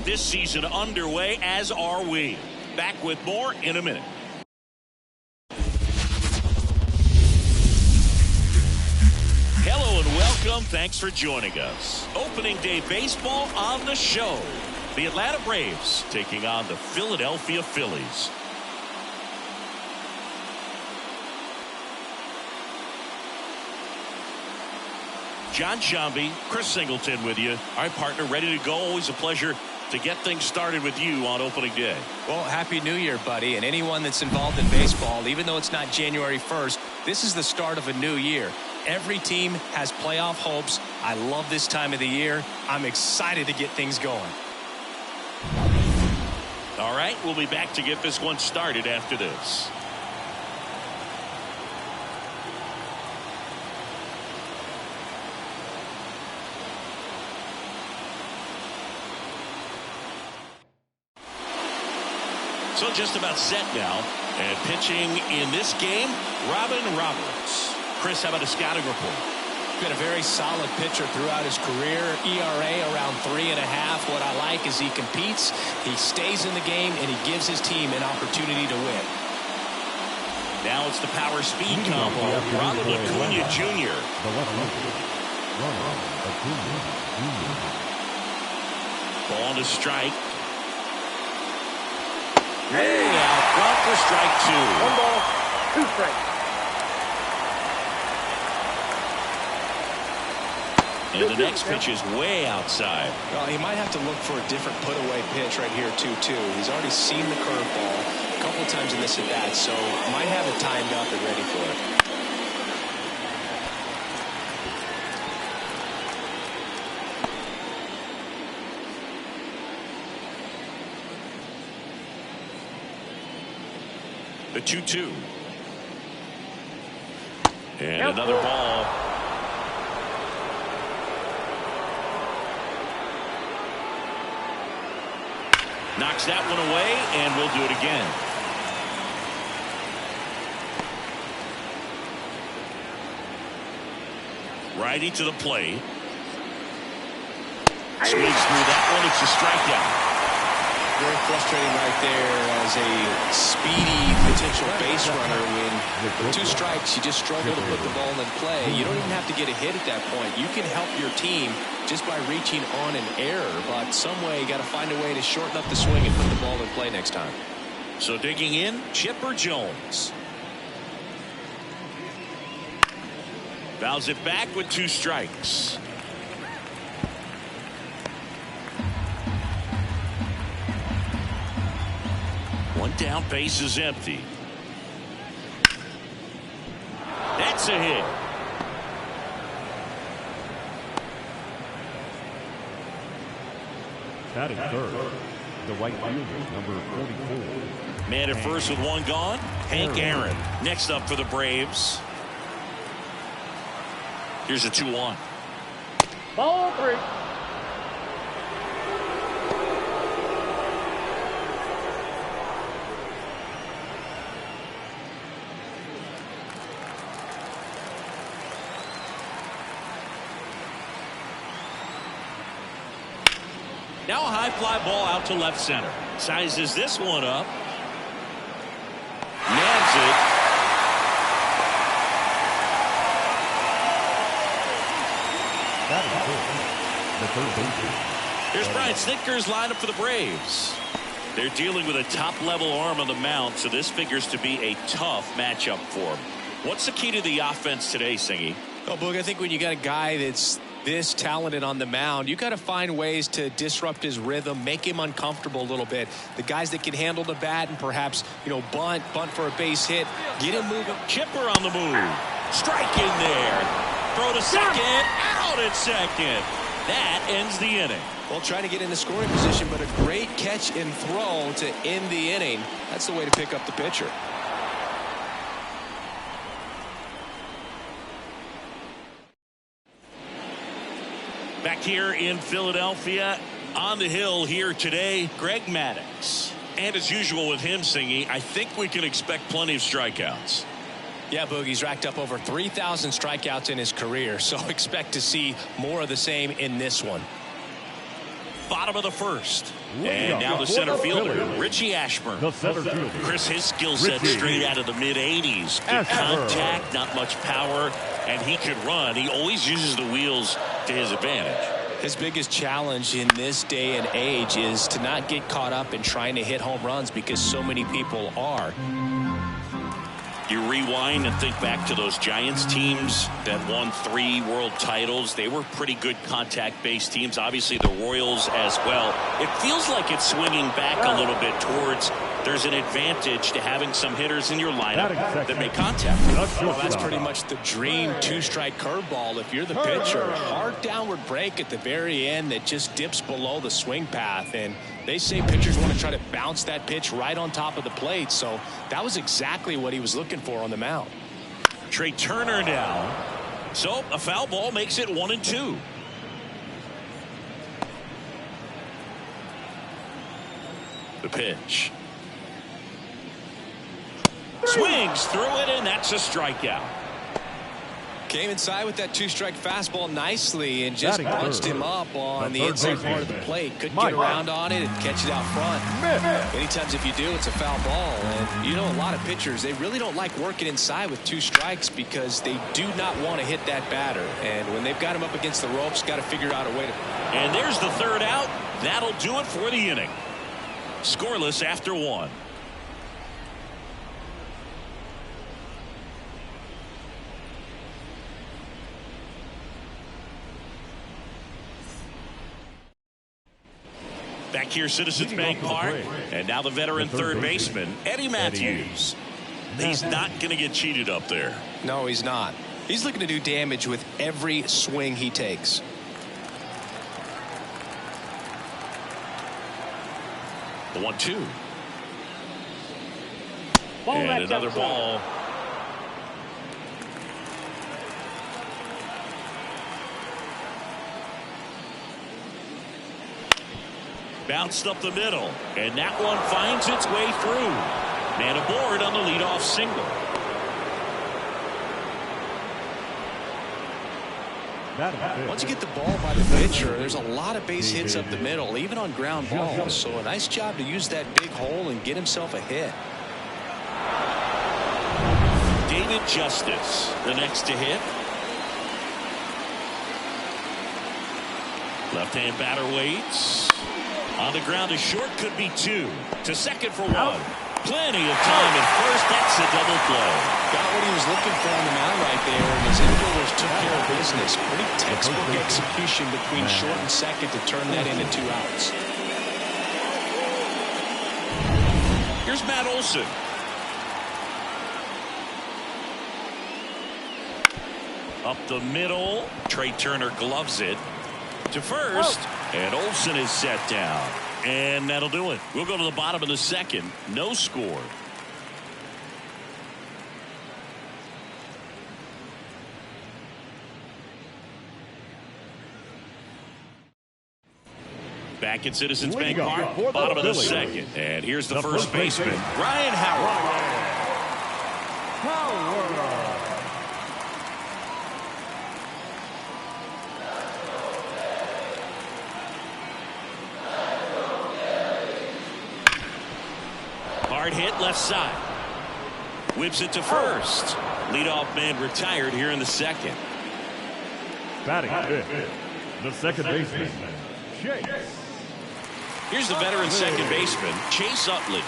get this season underway, as are we. Back with more in a minute. Hello and welcome. Thanks for joining us. Opening day baseball on the show. The Atlanta Braves taking on the Philadelphia Phillies. John Shambi, Chris Singleton with you. All right, partner, ready to go. Always a pleasure to get things started with you on opening day. Well, Happy New Year, buddy. And anyone that's involved in baseball, even though it's not January 1st, this is the start of a new year. Every team has playoff hopes. I love this time of the year. I'm excited to get things going. All right, we'll be back to get this one started after this. So just about set now. And pitching in this game, Robin Roberts. Chris, how about a scouting report? Been a very solid pitcher throughout his career. ERA around 3.5. What I like is he competes, he stays in the game, and he gives his team an opportunity to win. Now it's the power speed combo. Ronald Acuna Jr. Ball to strike. Way out front for strike 2. 1 ball, 2 strikes. And the next pitch is way outside. Well, he might have to look for a different put-away pitch right here, 2-2. He's already seen the curveball a couple of times in this at-bat, so might have it timed up and ready for it. The 2-2. And another ball. Knocks that one away, and we'll do it again. Righty to the plate. Swings through that one. It's a strikeout. Very frustrating right there as a speedy potential base runner. When 2 strikes, you just struggle to put the ball in play. You don't even have to get a hit at that point. You can help your team just by reaching on an error, but some way you got to find a way to shorten up the swing and put the ball in play next time. So digging in, Chipper Jones. Fouls it back with 2 strikes. One down, base is empty. That's a hit. Batting third, the right fielder, number 44. Man at first with 1 gone. Hank Aaron next up for the Braves. Here's a 2-1. Ball 3. Now a high fly ball out to left center. Sizes this one up. Nabs it. The third baseman. Here's Brian Snitker's lineup for the Braves. They're dealing with a top-level arm on the mound, so this figures to be a tough matchup for them. What's the key to the offense today, Singy? Well, Boog, I think when you got a guy that's this talented on the mound, you got to find ways to disrupt his rhythm, make him uncomfortable a little bit. The guys that can handle the bat and perhaps, bunt for a base hit, get him moving. Chipper on the move. Strike in there. Throw to second. Out at second. That ends the inning. Well, trying to get in the scoring position, but a great catch and throw to end the inning. That's the way to pick up the pitcher. Back here in Philadelphia, on the hill here today, Greg Maddux. And as usual with him, Singy, I think we can expect plenty of strikeouts. Yeah, Boogie's racked up over 3,000 strikeouts in his career, so expect to see more of the same in this one. Bottom of the first. And now the center fielder, Richie Ashburn. Chris, his skill set straight out of the mid-80s. Good contact, not much power, and he could run. He always uses the wheels to his advantage. His biggest challenge in this day and age is to not get caught up in trying to hit home runs because so many people are. You rewind and think back to those Giants teams that won 3 world titles. They were pretty good contact-based teams. Obviously, the Royals as well. It feels like it's swinging back a little bit towards there's an advantage to having some hitters in your lineup that make contact. Well, that's pretty much the dream 2-strike curveball. If you're the pitcher, hard downward break at the very end that just dips below the swing path. And they say pitchers want to try to bounce that pitch right on top of the plate. So that was exactly what he was looking for on the mound. Trey Turner down. So a foul ball makes it 1-2. The pitch. Swings through it, and that's a strikeout. Came inside with that 2-strike fastball nicely and just bunched him up on the inside part of the plate. Couldn't get around on it and catch it out front. Many times if you do, it's a foul ball. And you know, a lot of pitchers, they really don't like working inside with 2 strikes because they do not want to hit that batter. And when they've got him up against the ropes, got to figure out a way to. And there's the 3rd out. That'll do it for the inning. Scoreless after 1. Back here, Citizens Bank Park, and now the veteran third baseman, Eddie Matthews. He's not going to get cheated up there. No, he's not. He's looking to do damage with every swing he takes. The 1-2. And another ball. Bounced up the middle, and that one finds its way through. Man aboard on the leadoff single. Once you get the ball by the pitcher, there's a lot of base hits up the middle, even on ground balls. So a nice job to use that big hole and get himself a hit. David Justice, the next to hit. Left-hand batter waits. On the ground, a short could be 2. To second for 1. Plenty of time at first. That's a double play. Got what he was looking for on the mound right there, and his infielders took care of business. Pretty textbook execution between short and second to turn that into 2 outs. Here's Matt Olson. Up the middle. Trey Turner gloves it to first. And Olson is set down. And that'll do it. We'll go to the bottom of the 2nd. No score. Back at Citizens Bank Park, bottom of the 2nd. And here's the first baseman, Ryan Howard. Hard hit left side. Whips it to first. Leadoff man retired here in the 2nd. Batting fifth, the second baseman, Chase. Here's the veteran second baseman, Chase Utley.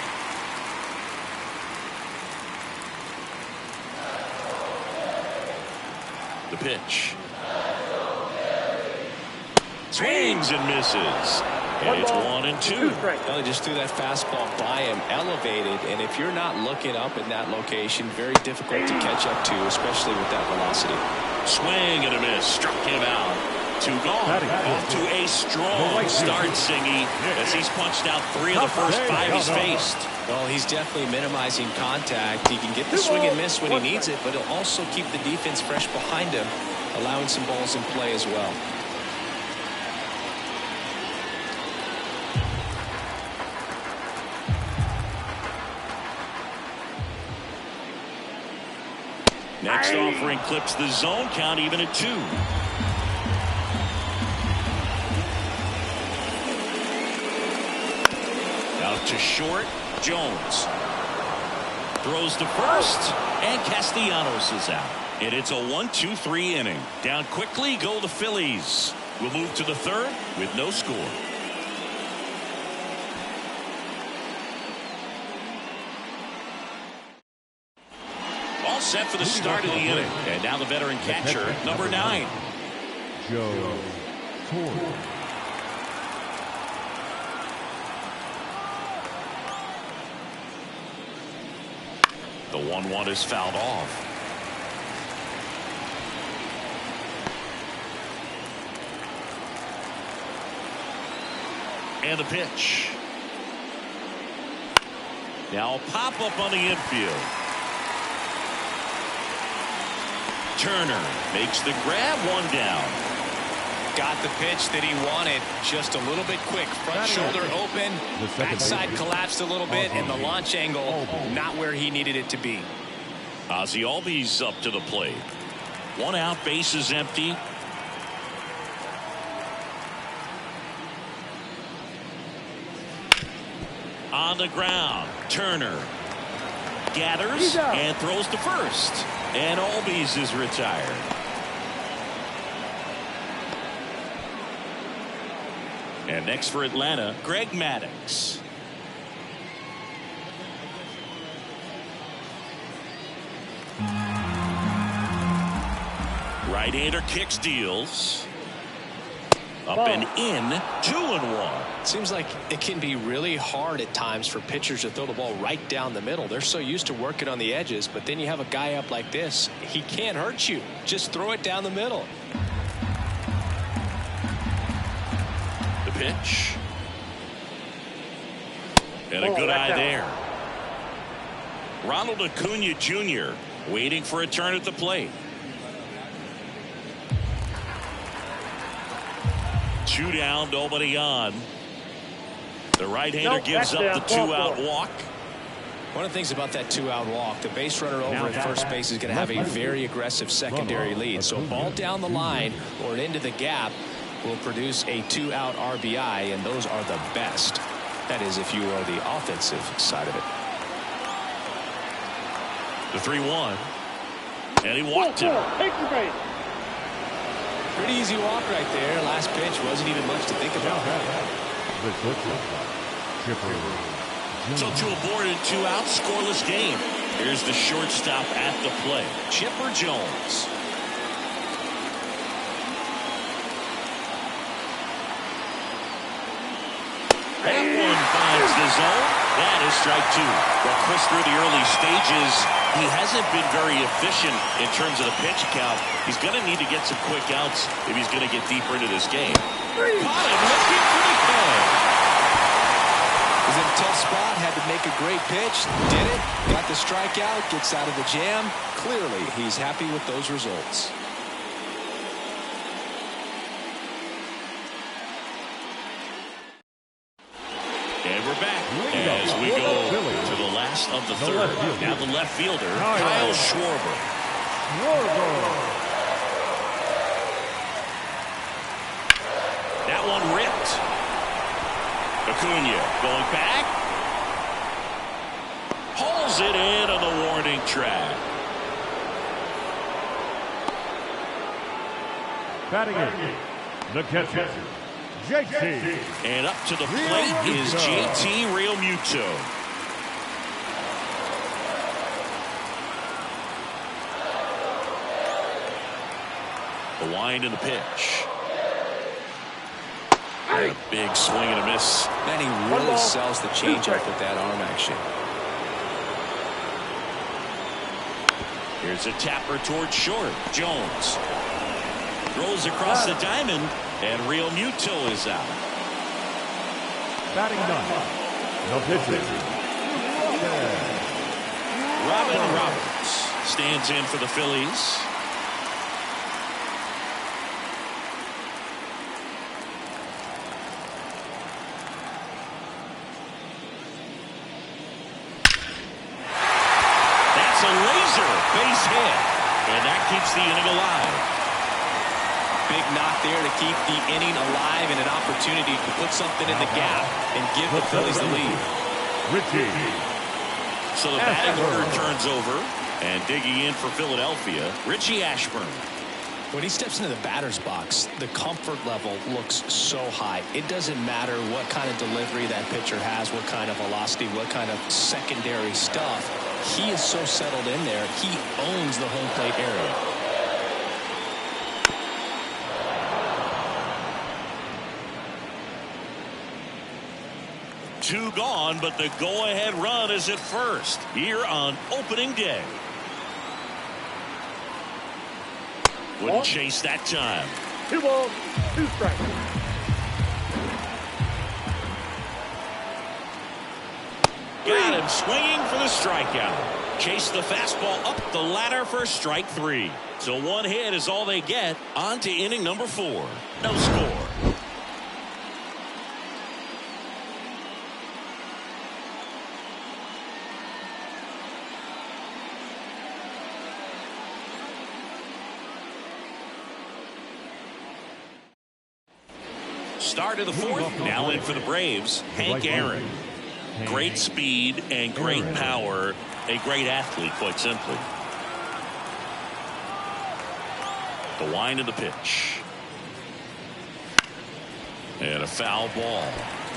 The pitch. Swings and misses. And it's 1-2. Well, they just threw that fastball by him, elevated, and if you're not looking up in that location, very difficult to catch up to, especially with that velocity. Swing and a miss, struck him out. 2 gone. Off to a strong start, Singy, as he's punched out 3 of the first 5 he's faced. Well, he's definitely minimizing contact. He can get the swing and miss when he needs it, but he'll also keep the defense fresh behind him, allowing some balls in play as well. Next offering clips the zone count even at 2. To short, Jones. Throws to first, and Castellanos is out. And it's a 1-2-3 inning. Down quickly go the Phillies. We'll move to the third with no score. All set for the start of the inning. And now the veteran catcher, number 9. Joe Torre. The 1-1 is fouled off. And the pitch. Now a pop up on the infield. Turner makes the grab, 1 down. Got the pitch that he wanted, just a little bit quick. Front shoulder open, backside collapsed a little bit, and the launch angle not where he needed it to be. Ozzie Albies up to the plate. 1 out, bases empty. On the ground, Turner gathers and throws to first. And Albies is retired. And next for Atlanta, Greg Maddux. Right-hander kicks, deals. Up and in, 2-1. Seems like it can be really hard at times for pitchers to throw the ball right down the middle. They're so used to working on the edges, but then you have a guy up like this. He can't hurt you. Just throw it down the middle. The pitch. And a good eye there. Ronald Acuna Jr. waiting for a turn at the plate. 2 down, nobody on. The right-hander gives up the 2-out walk. One of the things about that 2-out walk, the base runner over at first base is going to have a very aggressive secondary lead. So a ball down the line or into the gap will produce a 2-out RBI, and those are the best. That is, if you are the offensive side of it. The 3-1. And he walked him. Pretty easy walk right there. Last pitch wasn't even much to think about. So 2 aboard and 2 out, scoreless game. Here's the shortstop at the plate, Chipper Jones. That one finds the zone. That is strike 2. Well, Chris, through the early stages, he hasn't been very efficient in terms of the pitch count. He's going to need to get some quick outs if he's going to get deeper into this game. Caught him looking for the K. Was in a tough spot, had to make a great pitch, did it, got the strikeout, gets out of the jam. Clearly, he's happy with those results. And we're back as we go to the last of the third. Now the left fielder, Kyle Schwarber. That one ripped. Acuna going back. Hauls it in on the warning track. Batting it, the catcher, JT. And up to the plate is JT Realmuto. The wind and the pitch. And a big swing and a miss. Man, he really sells the changeup with that arm action. Here's a tapper towards short. Jones throws across the diamond, and Realmuto is out. Batting done. No pitcher. Robin Roberts stands in for the Phillies. That's a laser base hit, and that keeps the inning alive. Big knock there to keep the inning alive and an opportunity to put something in the gap and give the Phillies the lead. Richie. So the batting order turns over, and digging in for Philadelphia, Richie Ashburn. When he steps into the batter's box, the comfort level looks so high. It doesn't matter what kind of delivery that pitcher has, what kind of velocity, what kind of secondary stuff. He is so settled in there. He owns the home plate area. Two gone, but the go-ahead run is at first here on opening day. Wouldn't chase that time. 2 balls, 2 strikes. Got him swinging for the strikeout. Chase the fastball up the ladder for strike 3. So 1 hit is all they get. On to inning number 4. No score. Start of the 4th. Now in for the Braves, Hank Aaron. Great speed and great power. A great athlete, quite simply. The wind of the pitch. And a foul ball.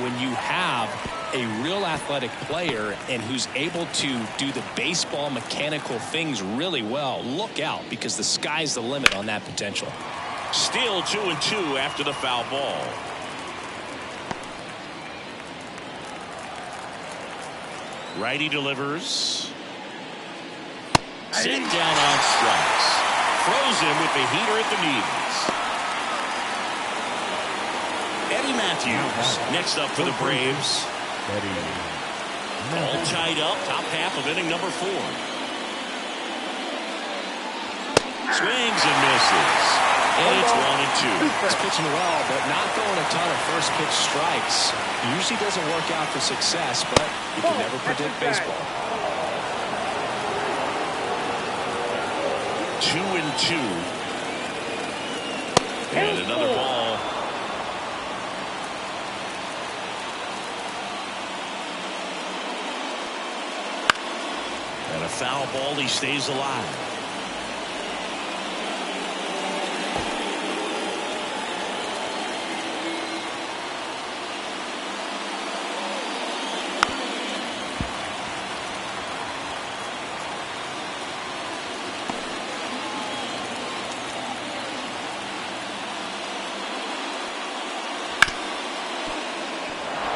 When you have a real athletic player and who's able to do the baseball mechanical things really well, look out, because the sky's the limit on that potential. Still 2-2 after the foul ball. Righty delivers. Sent down on strikes. Throws him with the heater at the knees. Eddie Matthews next up for the Braves. All tied up, top half of inning number 4. Swings and misses. And it's 1-2. He's pitching well, but not throwing a ton of first pitch strikes. Usually doesn't work out for success, but you can never predict baseball. 2-2. And another ball. And a foul ball. He stays alive.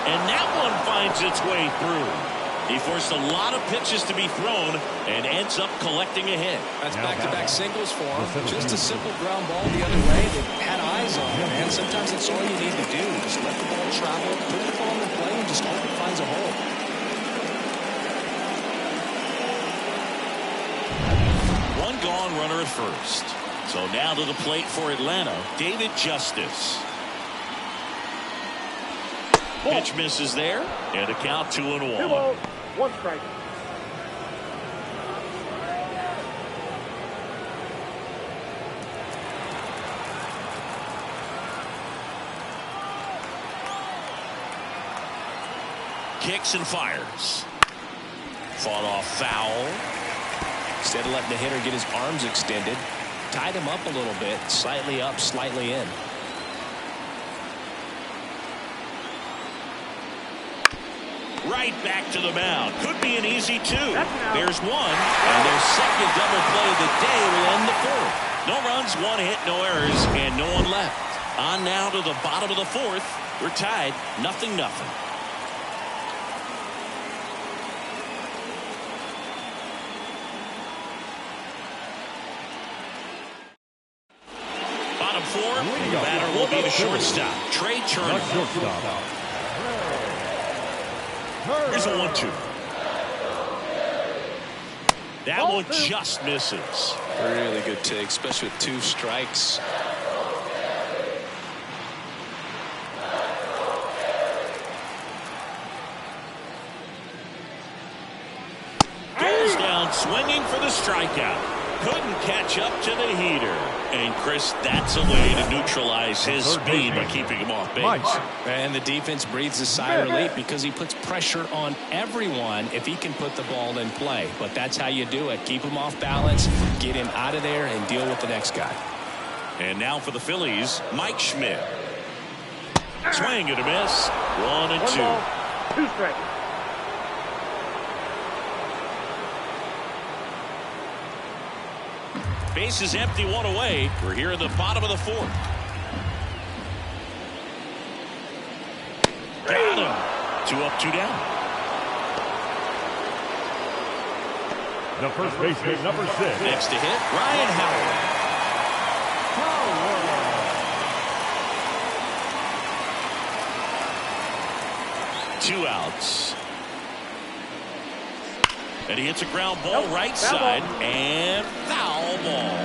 And that one finds its way through. He forced a lot of pitches to be thrown and ends up collecting a hit. That's back-to-back singles for him. Just a simple ground ball the other way that had eyes on him, and sometimes that's all you need to do. Just let the ball travel, put the ball in play, and just hope it finds a hole. One gone, runner at first. So now to the plate for Atlanta, David Justice. Pitch misses there, and a count 2-1. 2 balls, 1 strike. Kicks and fires. Fought off foul. Instead of letting the hitter get his arms extended, tied him up a little bit, slightly up, slightly in. Right back to the mound. Could be an easy 2. There's 1, and their second double play of the day will end the 4th. No runs, 1 hit, no errors, and no one left. On now to the bottom of the 4th. We're tied, 0-0. Bottom 4, the batter will be the shortstop, Trey Turner. Here's a 1-2. That one just misses. Really good take, especially with 2 strikes. Goes down swinging for the strikeout. couldn't catch up to the heater. And, Chris, that's a way to neutralize his speed by keeping him off base. And the defense breathes a sigh of relief because he puts pressure on everyone if he can put the ball in play. But that's how you do it. Keep him off balance, get him out of there, and deal with the next guy. And now for the Phillies, Mike Schmidt. Swing and a miss. 1-2. 2 strikes. Base is empty, 1 away. We're here in the bottom of the 4th. Got him. 2 up, 2 down. The first baseman, number 6. Next to hit, Ryan Howard. 2 outs. And he hits a ground ball right side and foul ball.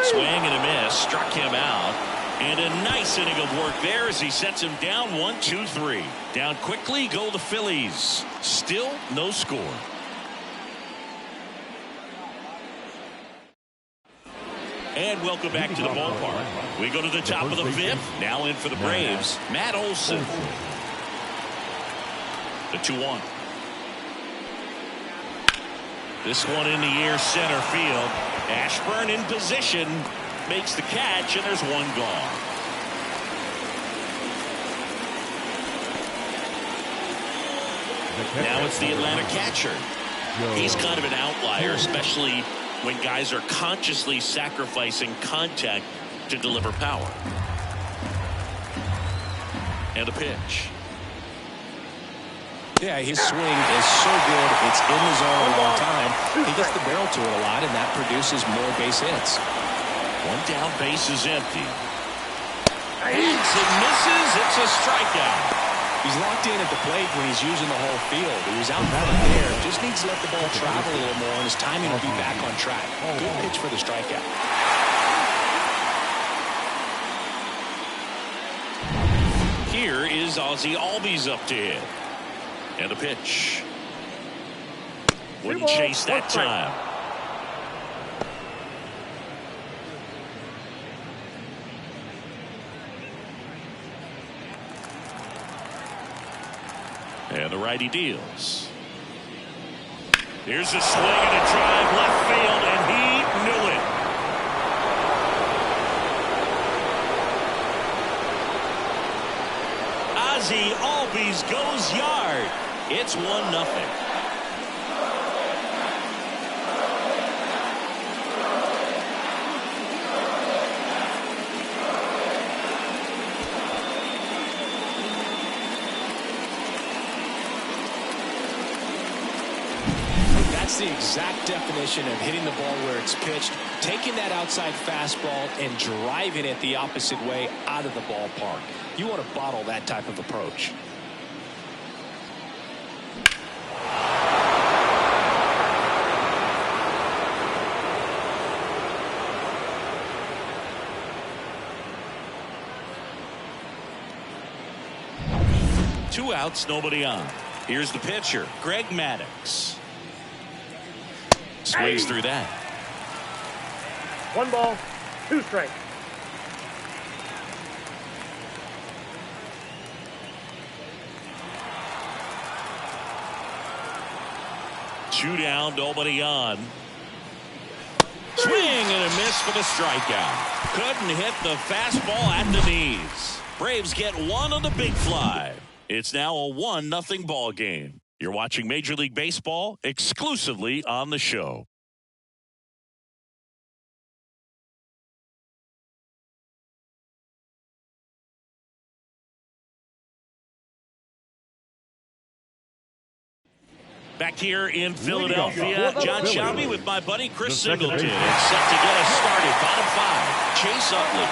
Swing and a miss, struck him out. And a nice inning of work there as he sets him down 1-2-3. Down quickly go the Phillies. Still no score. And welcome back to the ballpark. We go to the top of the 5th. Now in for the Braves, Matt Olson. The 2-1. This one in the air, center field. Ashburn in position. Makes the catch, and there's 1 gone. Now it's the Atlanta catcher. He's kind of an outlier, especially when guys are consciously sacrificing contact to deliver power. And a pitch. Yeah, his swing is so good. It's in the zone a long time. He gets the barrel to it a lot, and that produces more base hits. 1 down, base is empty. Hits and misses. It's a strikeout. He's locked in at the plate when he's using the whole field. He was out front there. Just needs to let the ball travel a little more, and his timing will be back on track. Good pitch for the strikeout. Here is Ozzie Albies up to hit. And a pitch. Wouldn't chase that time. And the righty deals. Here's a swing and a drive left field, and he knew it. Ozzie Albies goes yard. It's 1-0. That's the exact definition of hitting the ball where it's pitched, taking that outside fastball and driving it the opposite way out of the ballpark. You want to bottle that type of approach. Two outs, nobody on. Here's the pitcher, Greg Maddux. Swings through that. 1 ball, 2 strikes. Two down, nobody on. Swing and a miss for the strikeout. Couldn't hit the fastball at the knees. Braves get 1 on the big fly. It's now a 1-0 ball game. You're watching Major League Baseball exclusively on the show. Back here in Philadelphia, John Shelby with my buddy Chris Singleton. Set to get us started. Bottom 5. Chase Utley.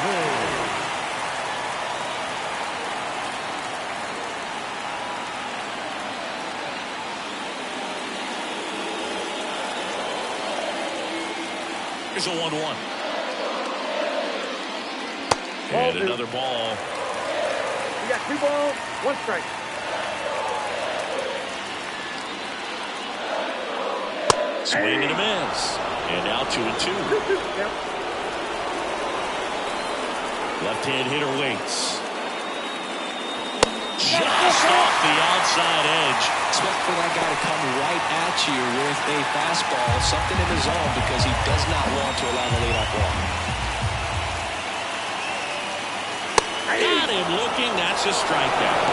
Here's a 1-1. And another ball. 2 balls, 1 strike. Swing and a miss. And now 2-2. Yep. Left-hand hitter waits. Just off the outside edge. Expect for that guy to come right at you with a fastball, something in the zone, because he does not want to allow the leadoff walk. Got him looking. That's a strikeout.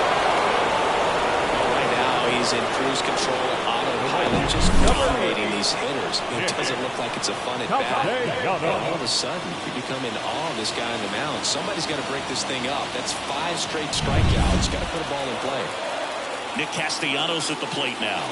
Right now he's in cruise control, autopilot, just dominating these hitters. It doesn't look like it's a fun at bat. All of a sudden, you become in awe of this guy on the mound. Somebody's got to break this thing up. That's 5 straight strikeouts. Got to put a ball in play. Nick Castellanos at the plate now.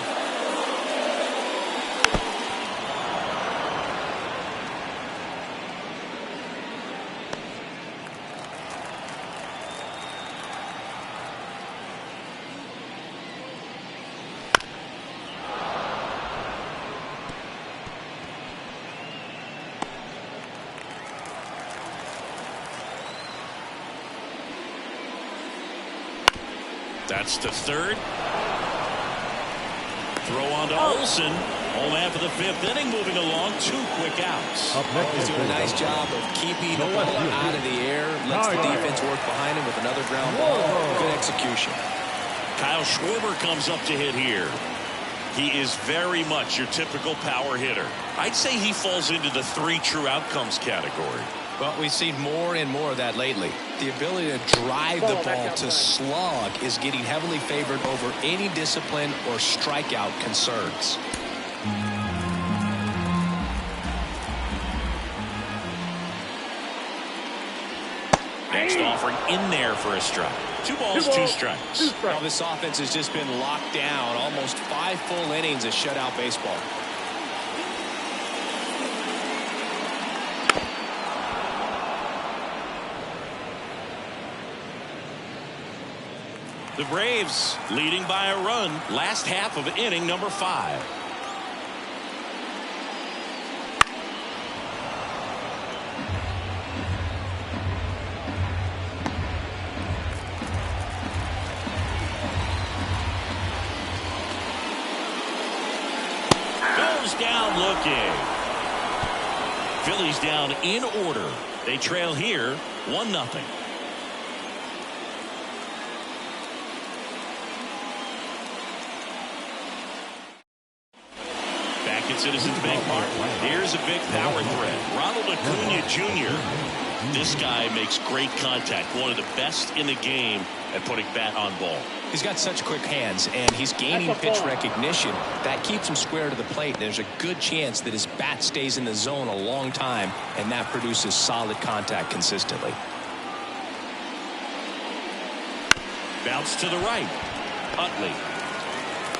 That's to third. Throw on to Olsen. Home after the 5th inning, moving along. 2 quick outs. He's doing a nice job of keeping the ball out of the air. Lets the defense work behind him with another ground ball. Good execution. Kyle Schwarber comes up to hit here. He is very much your typical power hitter. I'd say he falls into the 3 true outcomes category. Well, we've seen more and more of that lately. The ability to drive the ball to slug is getting heavily favored over any discipline or strikeout concerns. Next offering in there for a strike. 2 balls, 2 strikes. Well, this offense has just been locked down. Almost 5 full innings of shutout baseball. The Braves leading by a run. Last half of inning number 5. Goes down looking. Phillies down in order. They trail here 1-0. Citizens Bank Park. Here's a big power threat. Ronald Acuna Jr. This guy makes great contact. One of the best in the game at putting bat on ball. He's got such quick hands, and he's gaining pitch recognition. That keeps him square to the plate. There's a good chance that his bat stays in the zone a long time, and that produces solid contact consistently. Bounce to the right. Utley.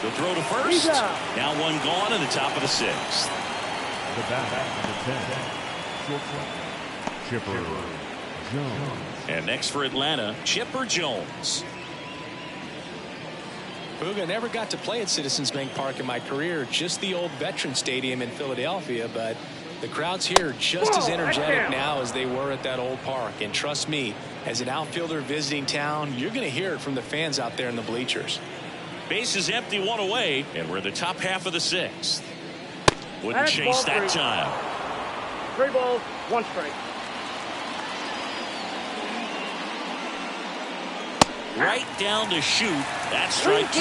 The throw to first. Now 1 gone in the top of the 6th. The bat, the 10. Chipper Jones. And next for Atlanta, Chipper Jones. Booga, never got to play at Citizens Bank Park in my career, just the old Veteran Stadium in Philadelphia, but the crowds here are just as energetic now as they were at that old park. And trust me, as an outfielder visiting town, you're going to hear it from the fans out there in the bleachers. Base is empty, 1 away, and we're in the top half of the 6th. Wouldn't chase that time. 3 balls, 1 strike. Right down to shoot. That's strike 2.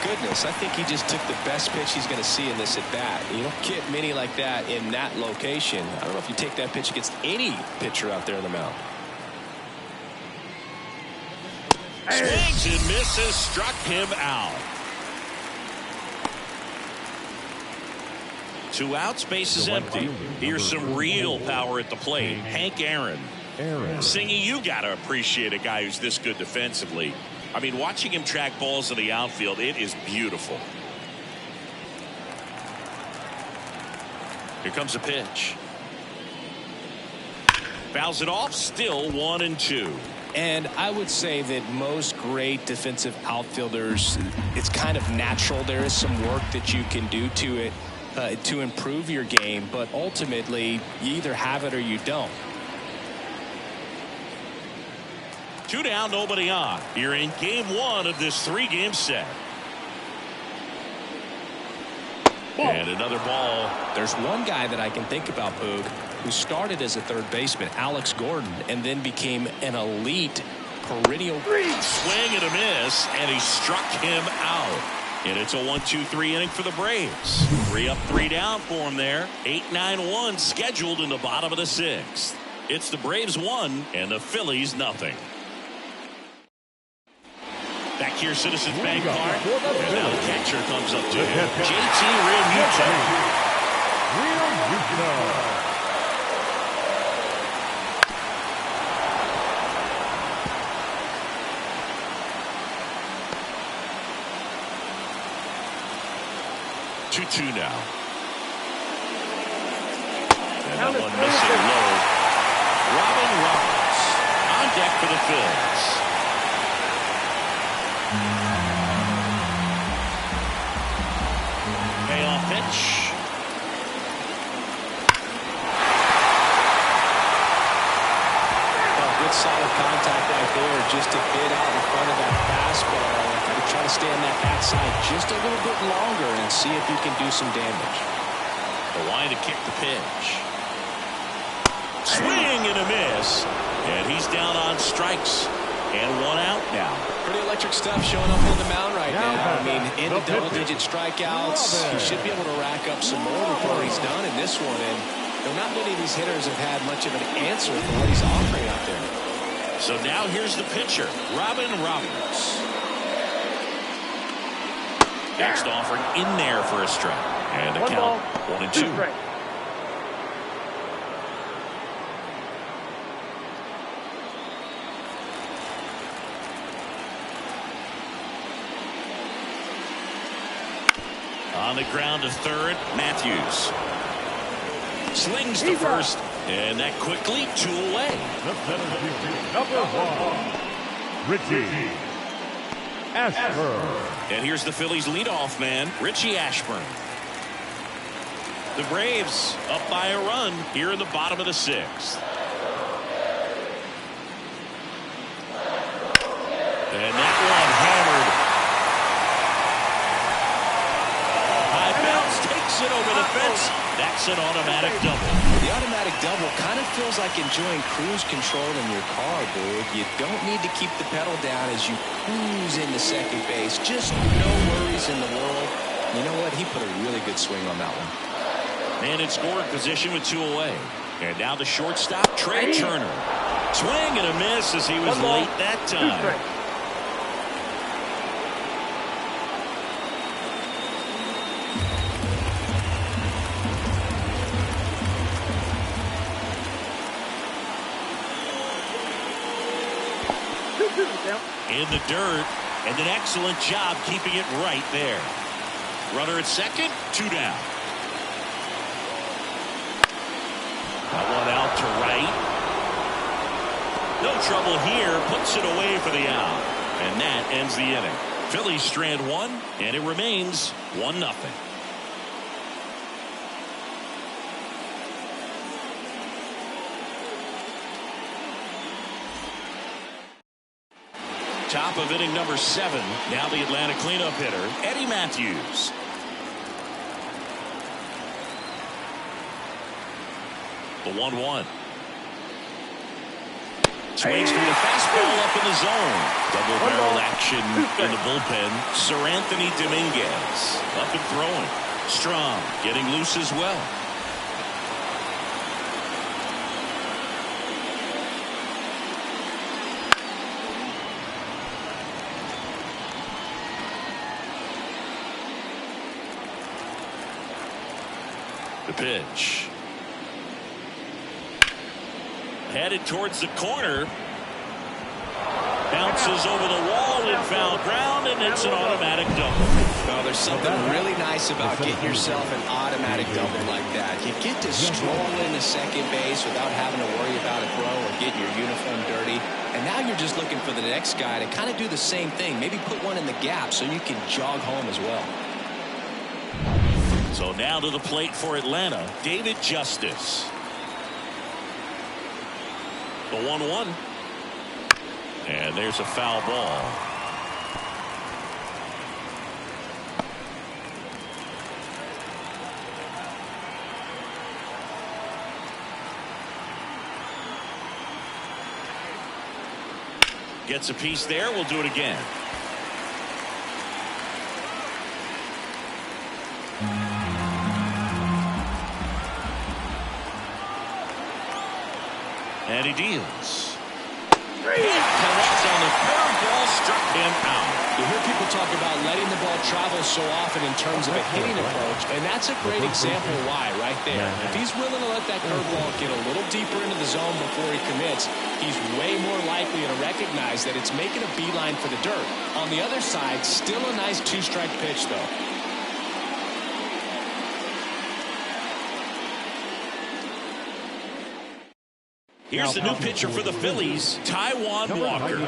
Goodness, I think he just took the best pitch he's going to see in this at bat. You don't get many like that in that location. I don't know if you take that pitch against any pitcher out there on the mound. Swings and misses, struck him out. 2 outs, base is empty. Here's some real power at the plate. Hank Aaron. Singy, you got to appreciate a guy who's this good defensively. I mean, watching him track balls in the outfield, it is beautiful. Here comes a pitch. Fouls it off, still 1-2. And I would say that most great defensive outfielders, it's kind of natural. There is some work that you can do to it to improve your game, but ultimately you either have it or you don't. 2 down, nobody on. You're in game 1 of this 3-game set. And another ball. There's one guy that I can think about, Boog, who started as a third baseman, Alex Gordon, and then became an elite perennial. Swing and a miss, and he struck him out. And it's a 1-2-3 inning for the Braves. 3 up, 3 down for him there. 8-9-1 scheduled in the bottom of the 6th. It's the Braves 1 and the Phillies nothing. Back here, Citizens Bank Park. And now the catcher comes up to him. JT Realmuto. 2-2 now. And that one missing low. Robin Roberts on deck for the Phillies. Payoff pitch. Good solid contact right there, just a bit out in front of that fastball. Try to stay on that backside just a little bit longer and see if you can do some damage. The line to kick the pitch. Swing and a miss. And he's down on strikes. And 1 out now. Pretty electric stuff showing up on the mound right now. I mean, into double-digit strikeouts. He should be able to rack up some more before he's done in this one. And not many of these hitters have had much of an answer for what he's offering out there. So now here's the pitcher, Robin Roberts. Next offering in there for a strike. And the count 1-2. On the ground to third, Matthews. Slings to first. And that quickly 2 away. Number 1, Richie Ashburn. And here's the Phillies leadoff man, Richie Ashburn. The Braves up by a run here in the bottom of the 6th. And that one hammered. High bounce takes it over the fence. That's an automatic double. The automatic double kind of feels like enjoying cruise control in your car, dude. You don't need to keep the pedal down as you cruise into second base. Just no worries in the world. You know what? He put a really good swing on that one. Man in scoring position with 2 away. And now the shortstop, Trey Turner. Swing and a miss as he was late that time. In the dirt, and an excellent job keeping it right there. Runner at second, 2 down. That one out to right. No trouble here, puts it away for the out. And that ends the inning. Phillies strand 1, and it remains 1-0. Top of inning number 7. Now the Atlanta cleanup hitter, Eddie Matthews. The 1-1. Swings through the fastball up in the zone. Double barrel action in the bullpen. Sir Anthony Dominguez up and throwing. Strong getting loose as well. The pitch. Headed towards the corner. Bounces over the wall in foul ground, and it's an automatic double. Well, there's something really nice about getting yourself an automatic double like that. You get to stroll into second base without having to worry about a throw or getting your uniform dirty. And now you're just looking for the next guy to kind of do the same thing. Maybe put one in the gap so you can jog home as well. So now to the plate for Atlanta, David Justice. The 1-1. And there's a foul ball. Gets a piece there. We'll do it again. And he deals. Connects on the curveball, struck him out. You hear people talk about letting the ball travel so often in terms of a hitting approach, and that's a great example why right there. If he's willing to let that curveball get a little deeper into the zone before he commits, he's way more likely to recognize that it's making a beeline for the dirt. On the other side, still a nice two-strike pitch, though. Here's the new pitcher for the Phillies, Taijuan Walker.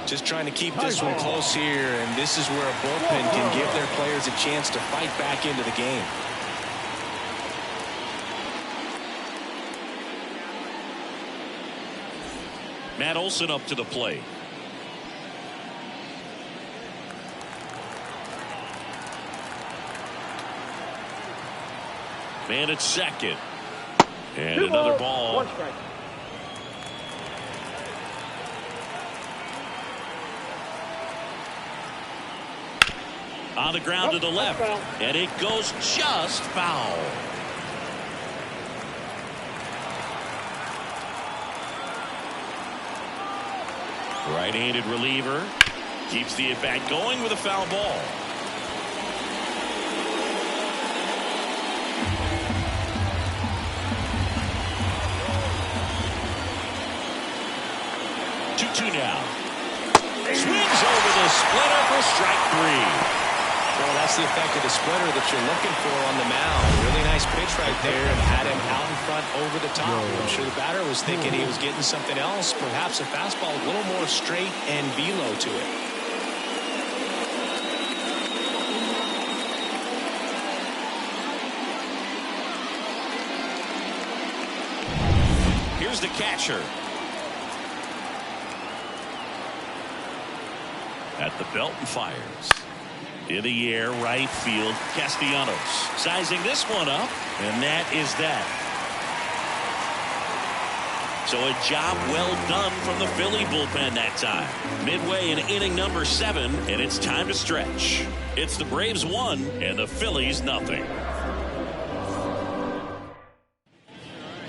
Just trying to keep this one close here, and this is where a bullpen can give their players a chance to fight back into the game. Matt Olson up to the plate. Man at second. And Two another balls, ball. one strike. On the ground to the left. And it goes just foul. Right-handed reliever. Keeps the at-bat going with a foul ball. Now swings over the splitter for strike three. Well, that's the effect of the splitter that you're looking for on the mound. Really nice pitch right there, and had him out in front over the top. I'm sure the batter was thinking he was getting something else, perhaps a fastball a little more straight and velo to it. Here's the catcher. At the belt and fires. In the air, right field, Castellanos sizing this one up, and that is that. So a job well done from the Philly bullpen that time. Midway in inning number 7, and it's time to stretch. It's the Braves 1 and the Phillies nothing.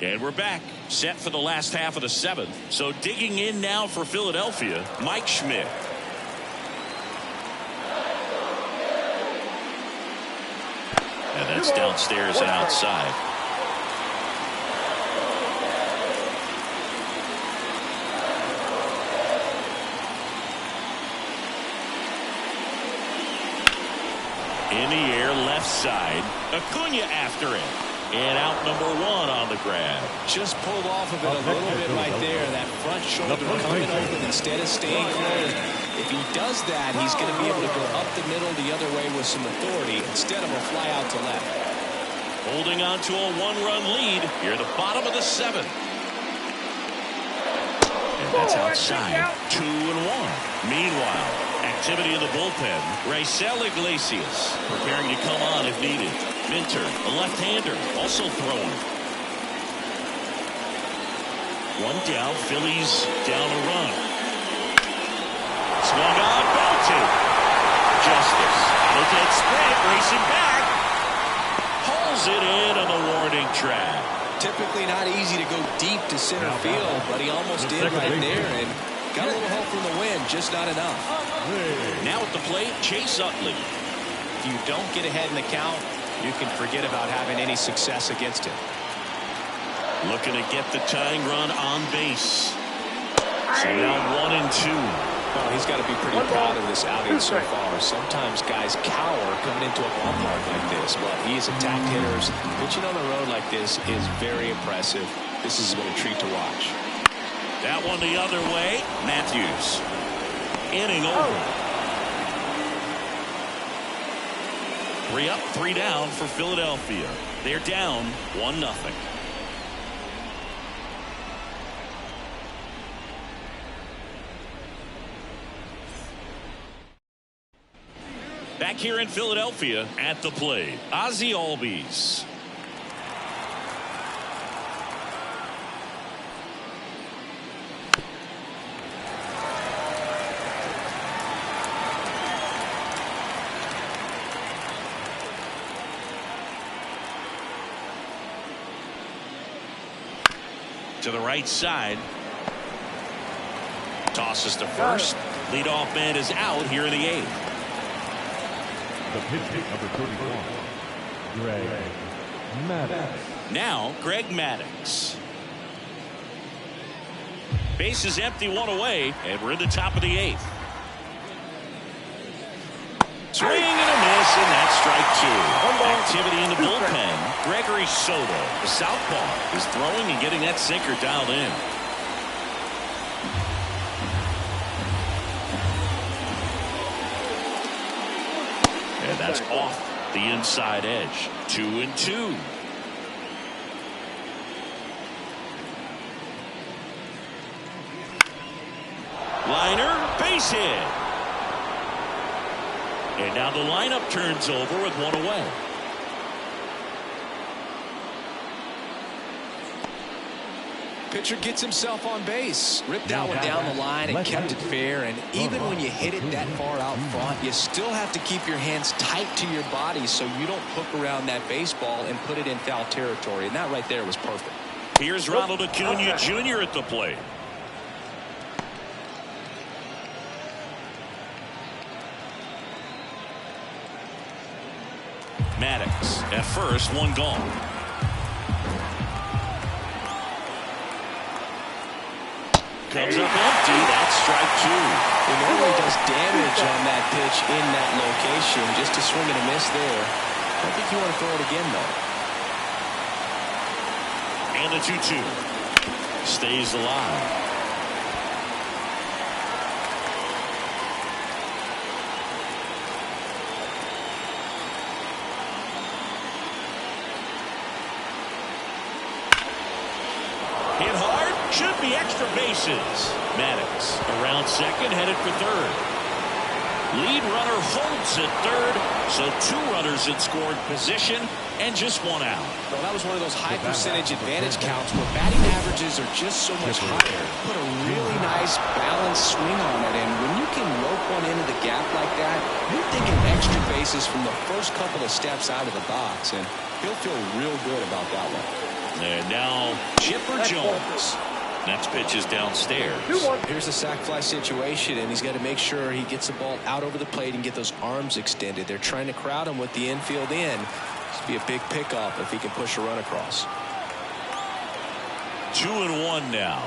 And we're back, set for the last half of the 7th. So digging in now for Philadelphia, Mike Schmidt. And that's downstairs and outside. In the air, left side. Acuna after it. And out number 1 on the grab. Just pulled off of it a little bit right there. That front shoulder coming open instead of staying closed. If he does that, he's going to be able to go up the middle the other way with some authority instead of a fly out to left. Holding on to a 1-run lead here at the bottom of the 7th. And that's outside. 2-1. Meanwhile, activity in the bullpen. Raisel Iglesias preparing to come on if needed. Minter, a left-hander, also throwing. 1 down, Phillies down a run. Swung on, belted. Justice. Look at sprint, racing back. Pulls it in on the warning track. Typically not easy to go deep to center field, but he almost did right there and got a little help from the wind, just not enough. Now at the plate, Chase Utley. If you don't get ahead in the count, you can forget about having any success against him. Looking to get the tying run on base. So now 1-2. Well, he's got to be pretty proud of this outing so far. Sometimes guys cower coming into a ballpark like this, but he's attacked hitters. Pitching on the road like this is very impressive. This has been a treat to watch. That one the other way. Matthews. Inning over. 3 up, 3 down for Philadelphia. They're down 1-0. back here in Philadelphia at the plate, Ozzie Albies. To the right side. Tosses to first. Leadoff man is out here in the 8th. The pitcher, number 31, Greg Maddux. Now, Greg Maddux. Base is empty, one away, and we're in the top of the 8th. Swing and a miss, and that's strike 2. Activity in the bullpen. Gregory Soto, the southpaw, is throwing and getting that sinker dialed in. And that's off the inside edge. 2-2. Liner, base hit. And now the lineup turns over with one away. Pitcher gets himself on base. Ripped that one down the line and kept it fair. And even when you hit it that far out front, you still have to keep your hands tight to your body so you don't hook around that baseball and put it in foul territory. And that right there was perfect. Here's Ronald Acuna Jr. at the plate. Maddux at first, one gone. Comes up empty. That's strike 2. He normally does damage on that pitch in that location. Just a swing and a miss there. I don't think you want to throw it again, though. And the 2-2 stays alive. Hit hard, should be extra bases. Maddux around second, headed for third. Lead runner holds at third, so 2 runners in scoring position and just 1 out. Well, that was one of those high percentage advantage counts where batting averages are just so much higher. Put a really nice balanced swing on it, and when you can rope one into the gap like that, you're thinking extra bases from the first couple of steps out of the box, and he'll feel real good about that one. And now Chipper Jones. Next pitch is downstairs. Here's the sac fly situation, and he's got to make sure he gets the ball out over the plate and get those arms extended. They're trying to crowd him with the infield in. This would be a big pickup if he can push a run across. 2-1 now.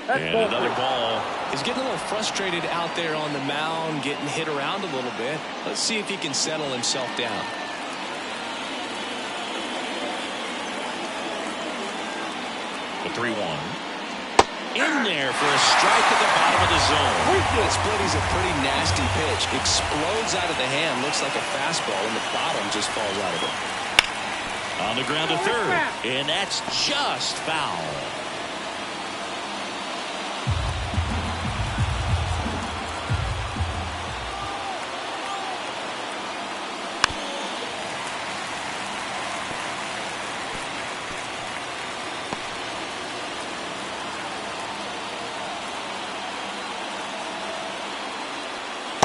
And another ball. He's getting a little frustrated out there on the mound, getting hit around a little bit. Let's see if he can settle himself down. The 3-1. In there for a strike at the bottom of the zone. That split is a pretty nasty pitch. Explodes out of the hand. Looks like a fastball, and the bottom just falls out of it. On the ground to third. And that's just foul.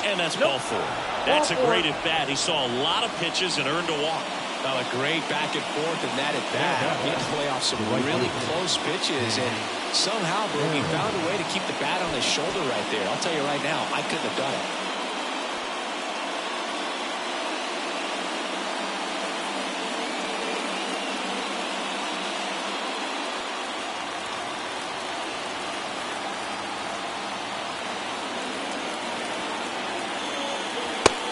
And that's ball 4. That's a great at bat. He saw a lot of pitches and earned a walk. A great back and forth in that at bat. He had to play off some really close pitches, and somehow, bro, he found a way to keep the bat on his shoulder right there. I'll tell you right now, I couldn't have done it.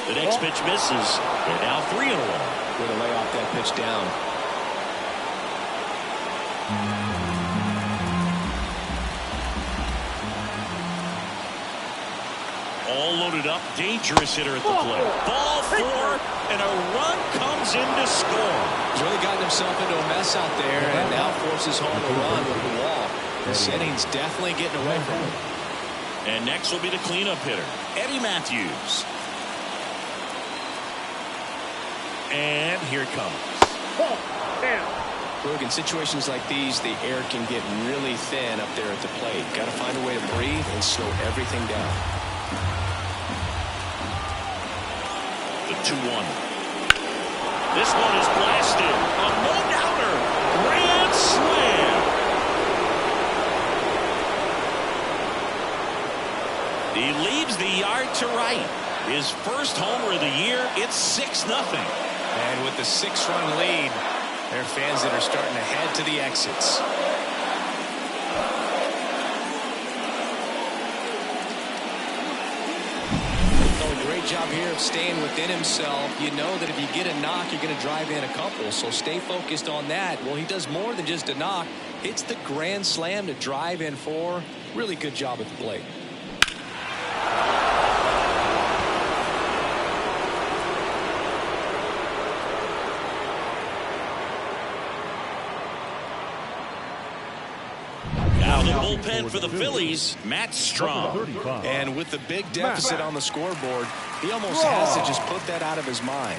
The next pitch misses. And now 3 in a row. Way to lay off that pitch down. All loaded up. Dangerous hitter at the plate. Ball 4, and a run comes in to score. He's really gotten himself into a mess out there, and now forces home a run with the wall. This inning's definitely getting away from him. And next will be the cleanup hitter, Eddie Matthews. And here it comes. Ball. Down. Look, in situations like these, the air can get really thin up there at the plate. Got to find a way to breathe and slow everything down. The 2-1. This one is blasted. A no-doubter. Grand slam. He leaves the yard to right. His first homer of the year. It's 6-0. And with the 6-run lead, there are fans that are starting to head to the exits. Oh, great job here of staying within himself. You know that if you get a knock, you're going to drive in a couple. So stay focused on that. Well, he does more than just a knock. Hits the grand slam to drive in 4. Really good job at the plate. Bullpen for the Phillies, Matt Strong. And with the big deficit on the scoreboard, he almost has to just put that out of his mind.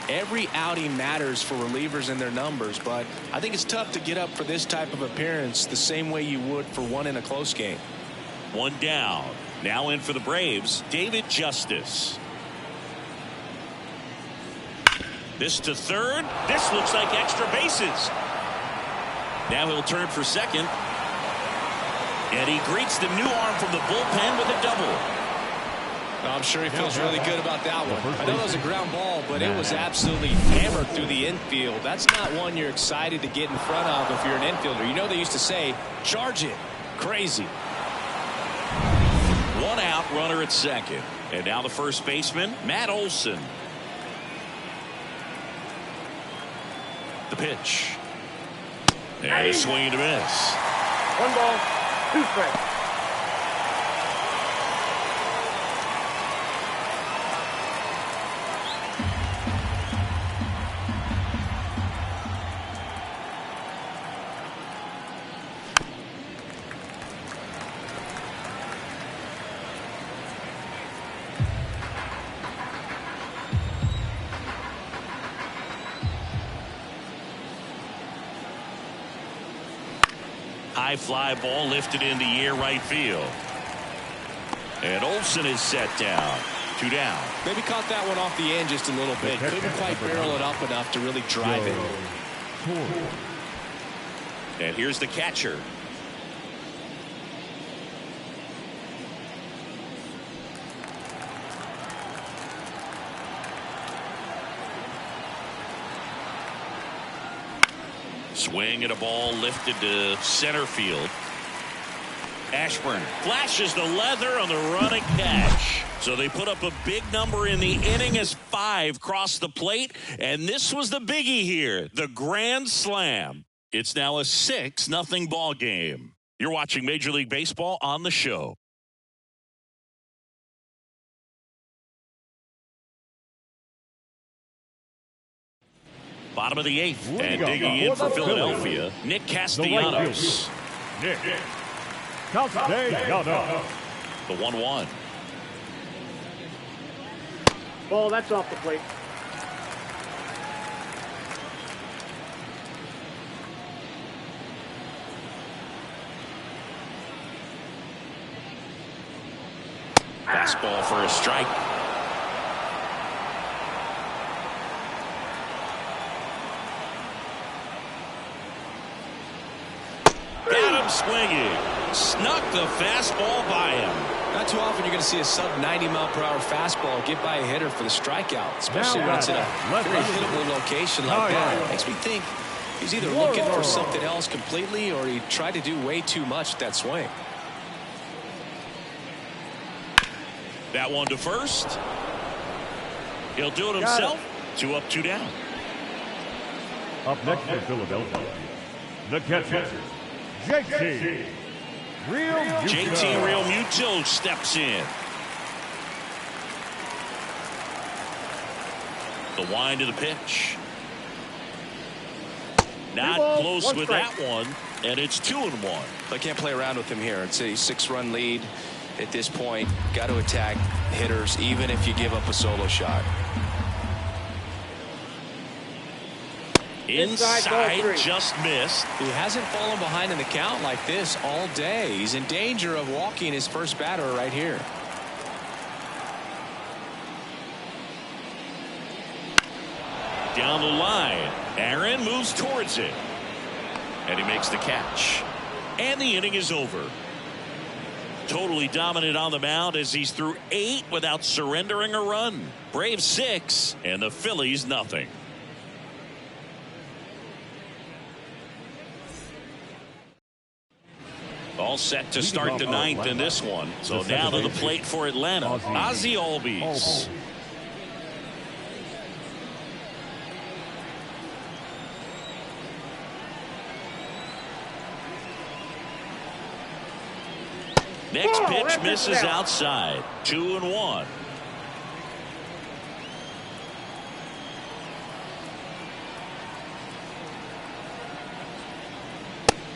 Every outing matters for relievers and their numbers, but I think it's tough to get up for this type of appearance the same way you would for one in a close game. One down. Now in for the Braves, David Justice. This to third. This looks like extra bases. Now he'll turn for second. And he greets the new arm from the bullpen with a double. I'm sure he feels really good about that one. I know it was a ground ball, but it was absolutely hammered through the infield. That's not one you're excited to get in front of if you're an infielder. You know they used to say, charge it. Crazy. One out, runner at second. And now the first baseman, Matt Olson. The pitch. And a swing and a miss. 1 ball. 2 strikes. High fly ball lifted in the air right field. And Olson is set down. 2 down. Maybe caught that one off the end just a little bit. Couldn't quite barrel it up enough to really drive it. And here's the catcher. Swing and a ball lifted to center field. Ashburn flashes the leather on the running catch. So they put up a big number in the inning as 5 crossed the plate. And this was the biggie here, the grand slam. It's now a 6-0 ball game. You're watching Major League Baseball on the show. Bottom of the 8th, and digging in for Philadelphia, Nick Castellanos. Nick Castellanos. The 1-1. Ball, that's off the plate. Fastball for a strike. Got him swinging. Snuck the fastball by him. Not too often you're going to see a sub-90-mile-per-hour fastball get by a hitter for the strikeout, especially when it's in a very hittable location like that. Makes me think he's either looking for something else completely or he tried to do way too much with that swing. That one to first. He'll do it himself. 2 up, 2 down. Up next for Philadelphia, the catcher, JT Realmuto steps in. The wind of the pitch. Not close with that one, and it's 2-1. I can't play around with him here. It's a 6-run lead at this point. Got to attack hitters even if you give up a solo shot. Inside, just missed. He hasn't fallen behind in the count like this all day. He's in danger of walking his first batter right here. Down the line. Aaron moves towards it. And he makes the catch. And the inning is over. Totally dominant on the mound as he's through 8 without surrendering a run. Braves 6 and the Phillies nothing. All set to start the 9th in this one. So now to the plate for Atlanta. Ozzie Albies. Next pitch misses outside. 2-1.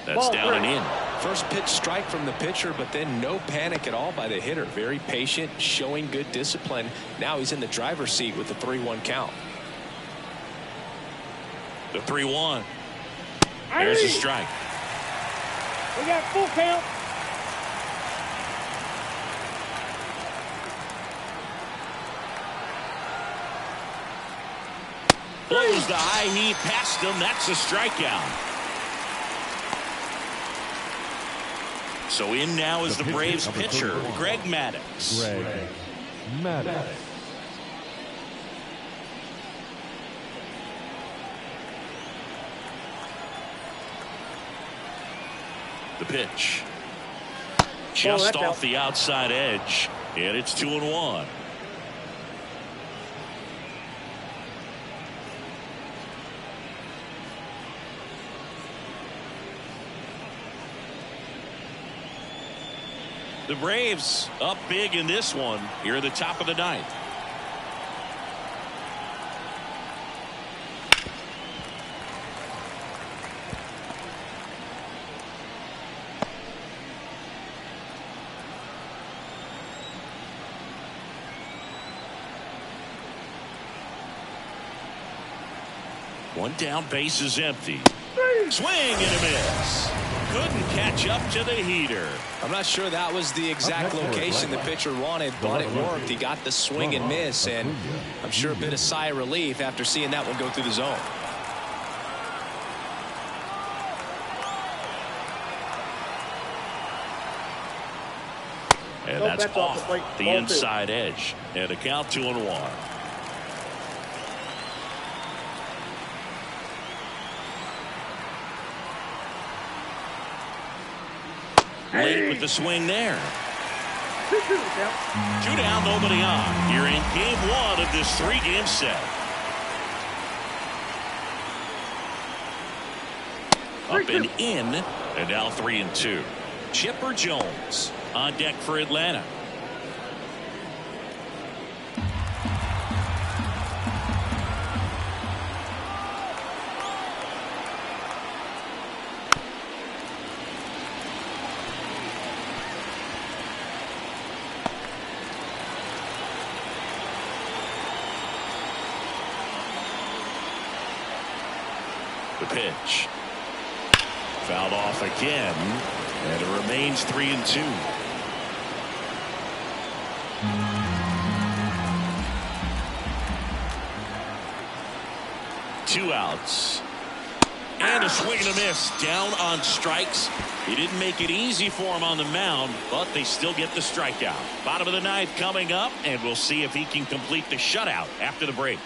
That's down and in. First pitch strike from the pitcher, but then no panic at all by the hitter. Very patient, showing good discipline. Now he's in the driver's seat with the 3-1 count. The 3-1. There's a strike. We got full count. Blows the high knee past him. That's a strikeout. So in now is the Braves pitcher, Greg Maddux. Greg Maddux. The pitch. Just off the outside edge. And it's 2-1. The Braves up big in this one here at the top of the 9th. One down, base is empty. Swing and a miss. Couldn't catch up to the heater. I'm not sure that was the exact location the pitcher wanted, but it worked. He got the swing and miss, and I'm sure a bit of sigh of relief after seeing that one go through the zone. And that's off the inside edge. And a count 2-1. Late with the swing there. 2 down, nobody on. Here in game 1 of this 3-game set. Up and in, and now 3-2. Chipper Jones on deck for Atlanta. The pitch. Fouled off again, and it remains 3-2. Two outs. And a swing and a miss. Down on strikes. He didn't make it easy for him on the mound, but they still get the strikeout. Bottom of the 9th coming up, and we'll see if he can complete the shutout after the break.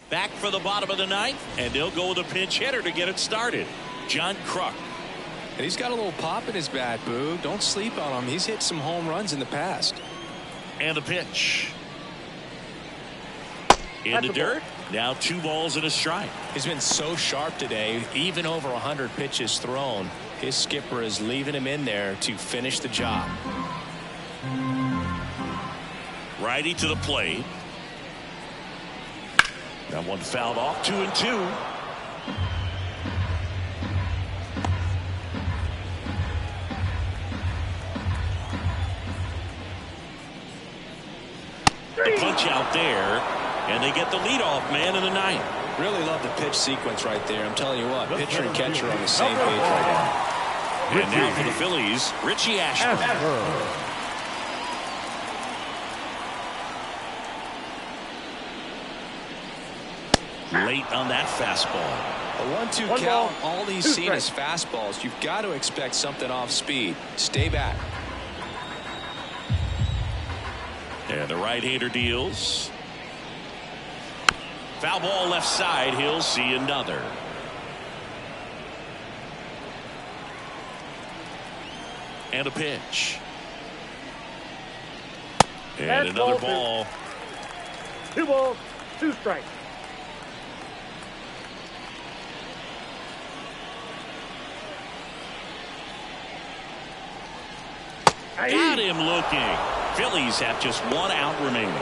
Back for the bottom of the 9th, and they'll go with a pinch hitter to get it started. John Kruk. And he's got a little pop in his bat, Boo. Don't sleep on him. He's hit some home runs in the past. And the pitch. In the dirt. Now 2 balls and a strike. He's been so sharp today. Even over 100 pitches thrown. His skipper is leaving him in there to finish the job. Righty to the plate. That one fouled off. 2-2. The punch out there. and they get the leadoff man in the ninth. Really love the pitch sequence right there. I'm telling you what, pitcher and catcher on the same page right now. And now for the Phillies, Richie Ashburn. Late on that fastball. A 1-2 count. All he's seen is fastballs. You've got to expect something off speed. Stay back. And the right-hander deals. Foul ball left side. He'll see another. And a pitch. And another ball. 2 balls, 2 strikes. Got him looking. Phillies have just 1 out remaining.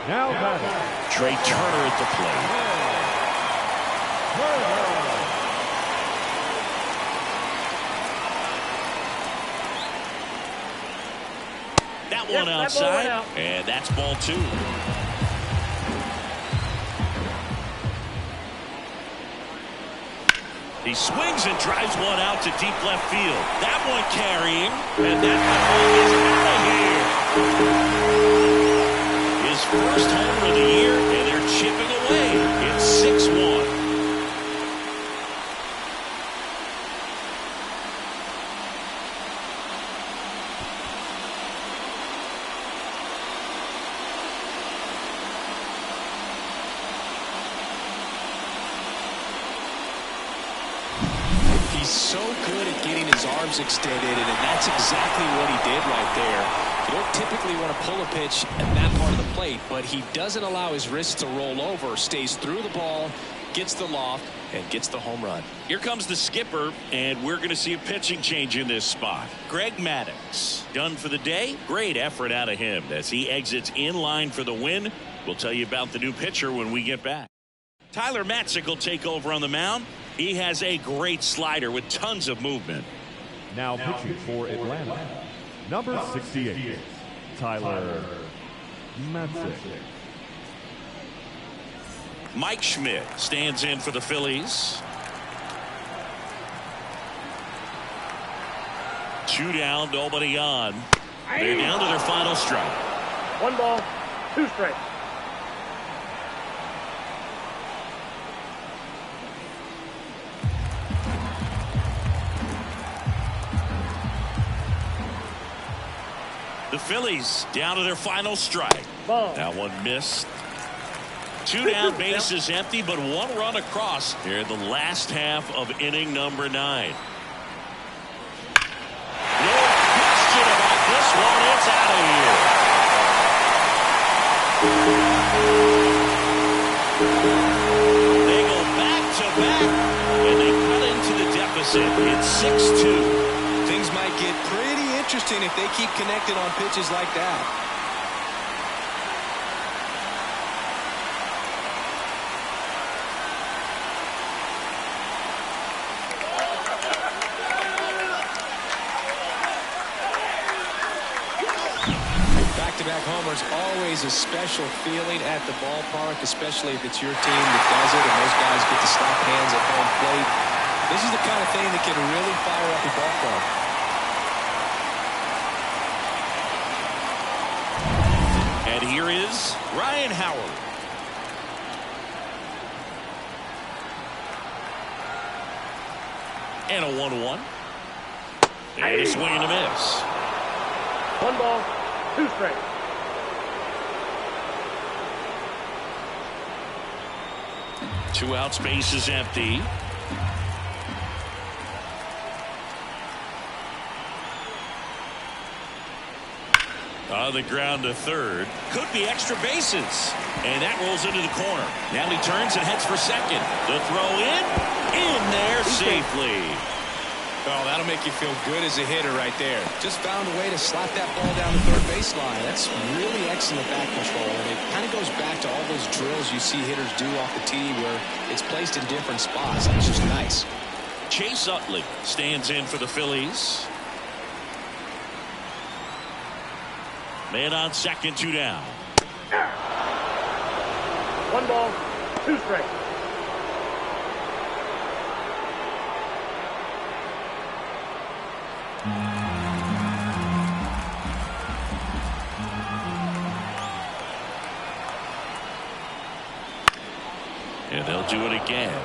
Now batting, Trey Turner at the plate. That one outside, and that's ball 2. He swings and drives one out to deep left field. That one carrying, and that ball is out of here. His first homer of the year, and they're chipping away. It's 6-1. He's so good at getting his arms extended, and that's exactly what he did right there. You don't typically want to pull a pitch at that part of the plate, but he doesn't allow his wrists to roll over, stays through the ball, gets the loft, and gets the home run. Here comes the skipper, and we're going to see a pitching change in this spot. Greg Maddux done for the day. Great effort out of him as he exits in line for the win. We'll tell you about the new pitcher when we get back. Tyler Matzik will take over on the mound. He has a great slider with tons of movement. now pitching for Atlanta, number 68, Tyler Matzik. Mike Schmidt stands in for the Phillies. 2 down, nobody on. They're down to their final strike. 1 ball, 2 strikes. The Phillies down to their final strike. Ball. That one missed. 2 down, bases empty, but 1 run across here in the last half of inning number 9. No question about this one. It's out of here. They go back to back, and they cut into the deficit. It's 6-2. Things might get pretty interesting if they keep connected on pitches like that. Back-to-back homers, always a special feeling at the ballpark, especially if it's your team that does it and those guys get to slap hands at home plate. This is the kind of thing that can really fire up a ball club. And here is Ryan Howard. And a 1-1. And a swing and a miss. 1 ball, 2 strikes. Two outs, base is empty. On the ground to third. Could be extra bases. And that rolls into the corner. Now he turns and heads for second. The throw in there safely. Oh, that'll make you feel good as a hitter right there. Just found a way to slap that ball down the third baseline. That's really excellent back control. And it kind of goes back to all those drills you see hitters do off the tee where it's placed in different spots. It's just nice. Chase Utley stands in for the Phillies. Man on second, 2 down. One ball, two strikes. And they'll do it again.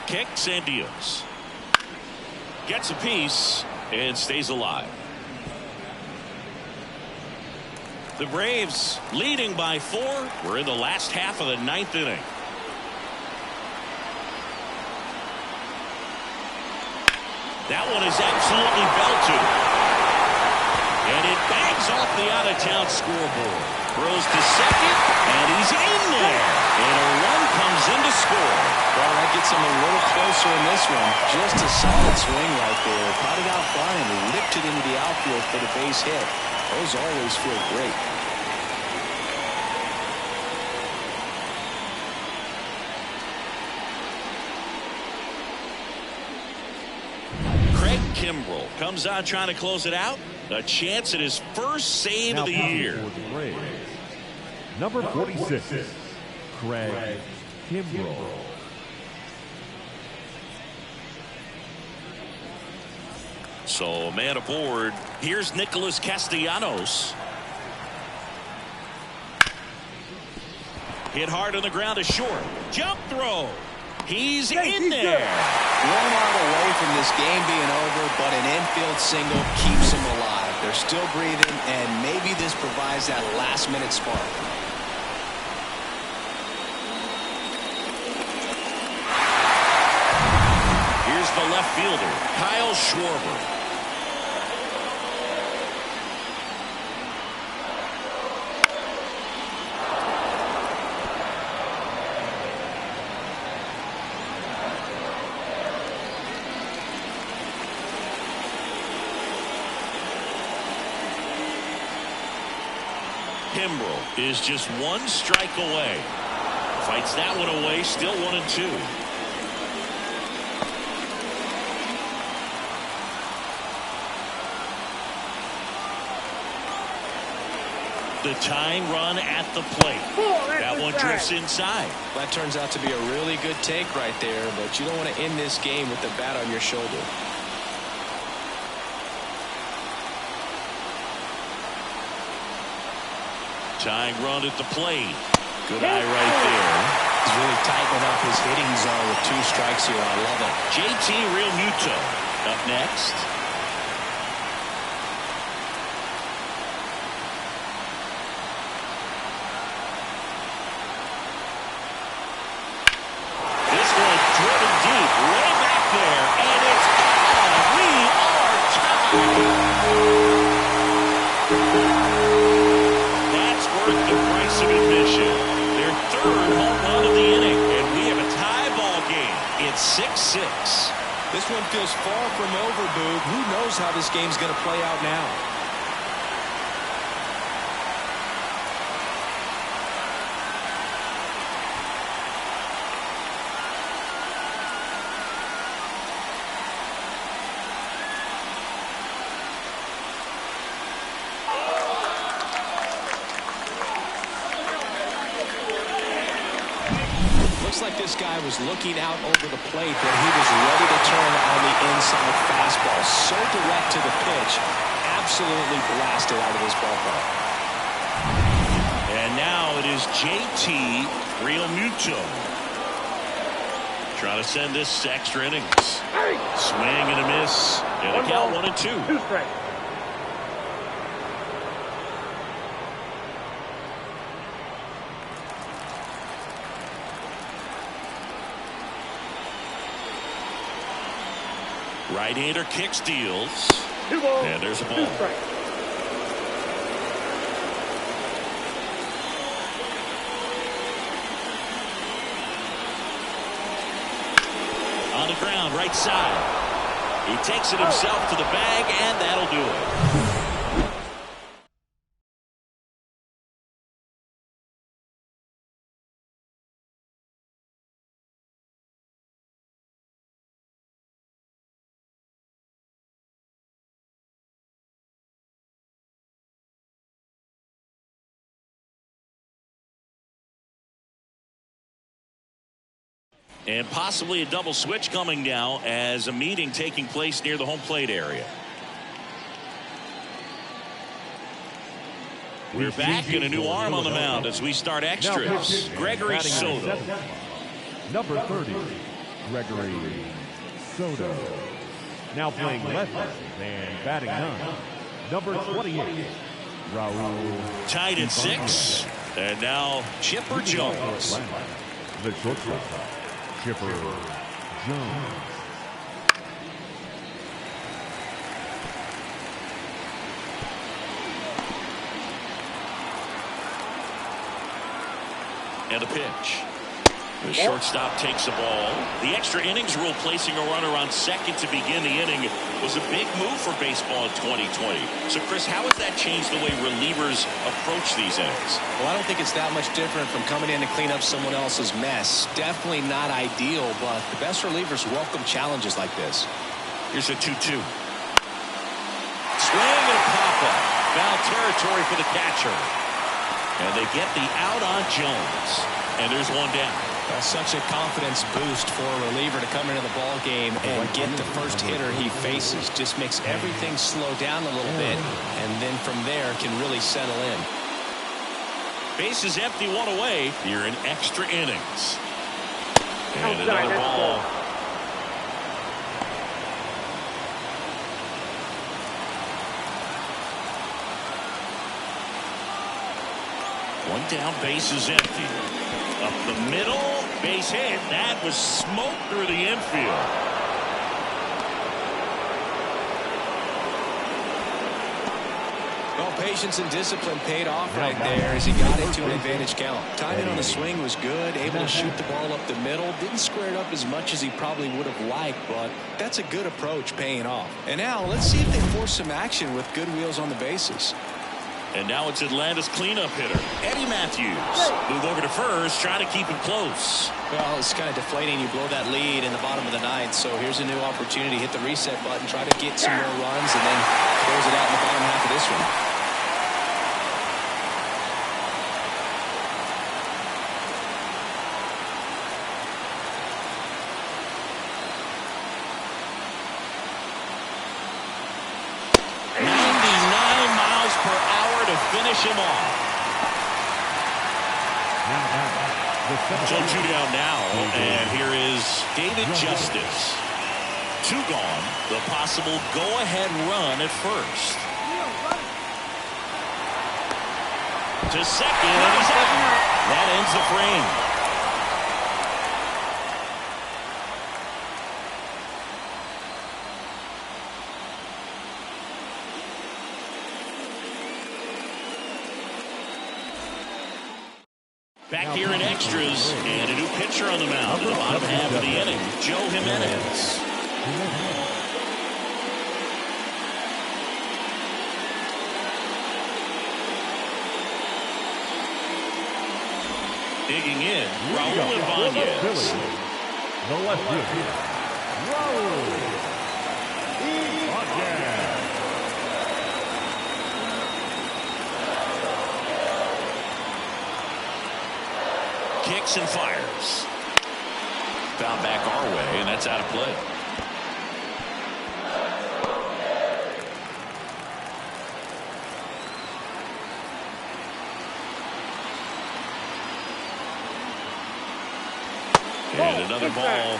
Kicks and deals. Gets a piece and stays alive. The Braves leading by 4. We're in the last half of the 9th inning. That one is absolutely belted. And it bangs off the out-of-town scoreboard. Throws to second, and he's in there. And a run comes in to score. Well, that gets him a little closer in this one. Just a solid swing right there. Caught it out fine and ripped it into the outfield for the base hit. Those always feel great. Kimbrel comes out trying to close it out. A chance at his first save of the year. Number 46, Craig Kimbrel. So a man aboard. Here's Nicholas Castellanos. Hit hard on the ground to short. Jump throw. He's in there. 1 out away from this game being over, but an infield single keeps them alive. They're still breathing, and maybe this provides that last-minute spark. Here's the left fielder, Kyle Schwarber. Kimbrel is just 1 strike away. Fights that one away, still 1-2. The tying run at the plate. That one drifts inside. That turns out to be a really good take right there, but you don't want to end this game with the bat on your shoulder. Tying run at the plate. Good eye right there. He's really tightening up his hitting zone with 2 strikes here. I love it. JT Realmuto up next. This one driven deep, way back there, and it's gone. We are tied. The price of admission. Their 3rd home run of the inning, and we have a tie ball game. It's 6-6. This one feels far from over, Boog. Who knows how this game's going to play out now? Looks like this guy was looking out over the plate, but he was ready to turn on the inside fastball. So direct to the pitch. Absolutely blasted out of this ballpark. And now it is JT Realmuto. Trying to send this to extra innings. Swing and a miss. And a count 1-2. 2 strikes. Right-hander kicks, deals. 2 balls. And there's a 2 ball. strikes. On the ground, right side. He takes it himself to the bag, and that'll do it. And possibly a double switch coming now as a meeting taking place near the home plate area. We're back in a new arm on the mound as we start extras. Gregory Soto. Number 30, Gregory Soto. Now playing left and batting ninth. Number 28, Raul. Tied at 6. And now Chipper Jones. The shortstop, Chipper Jones. And a pitch. The shortstop takes the ball. The extra innings rule placing a runner on second to begin the inning was a big move for baseball in 2020. So, Chris, how has that changed the way relievers approach these innings? Well, I don't think it's that much different from coming in to clean up someone else's mess. Definitely not ideal, but the best relievers welcome challenges like this. Here's a 2-2. Swing and a pop-up. Foul territory for the catcher. And they get the out on Jones. And there's one down. Such a confidence boost for a reliever to come into the ball game and get the first hitter he faces. Just makes everything slow down a little bit, and then from there can really settle in. Base is empty, one away. You're in extra innings. And another ball. One down, base is empty. Up the middle, base hit. That was smoke through the infield. Well, patience and discipline paid off right there as he got into an advantage count. Timing on the swing was good, able to shoot the ball up the middle. Didn't square it up as much as he probably would have liked, but that's a good approach paying off. And now let's see if they force some action with good wheels on the bases. And now it's Atlanta's cleanup hitter, Eddie Matthews. Move over to first, try to keep him close. Well, it's kind of deflating. You blow that lead in the bottom of the ninth, so here's a new opportunity. Hit the reset button, try to get some more runs, and then close it out in the bottom half of this one. Finish him off. So 2 down now, and here is David Justice. 2 gone. The possible go-ahead run at first. To second, and he's out. That ends the frame. Back here in extras, and a new pitcher on the mound in the bottom half of the inning, Joe Jimenez. Digging in, Raul Ibanez. The left fielder, Raul Ibanez. Kicks and fires. Foul back our way, and that's out of play. And another ball.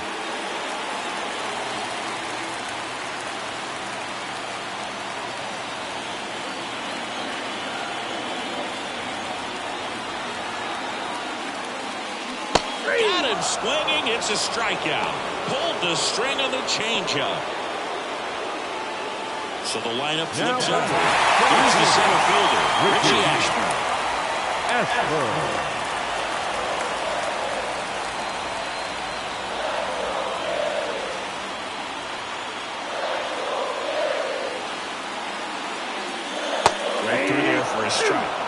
Got him swinging. It's a strikeout. Pulled the string of the changeup. So the lineup flips over. Here's the center fielder, Richie Ashburn. Right through there for a strike.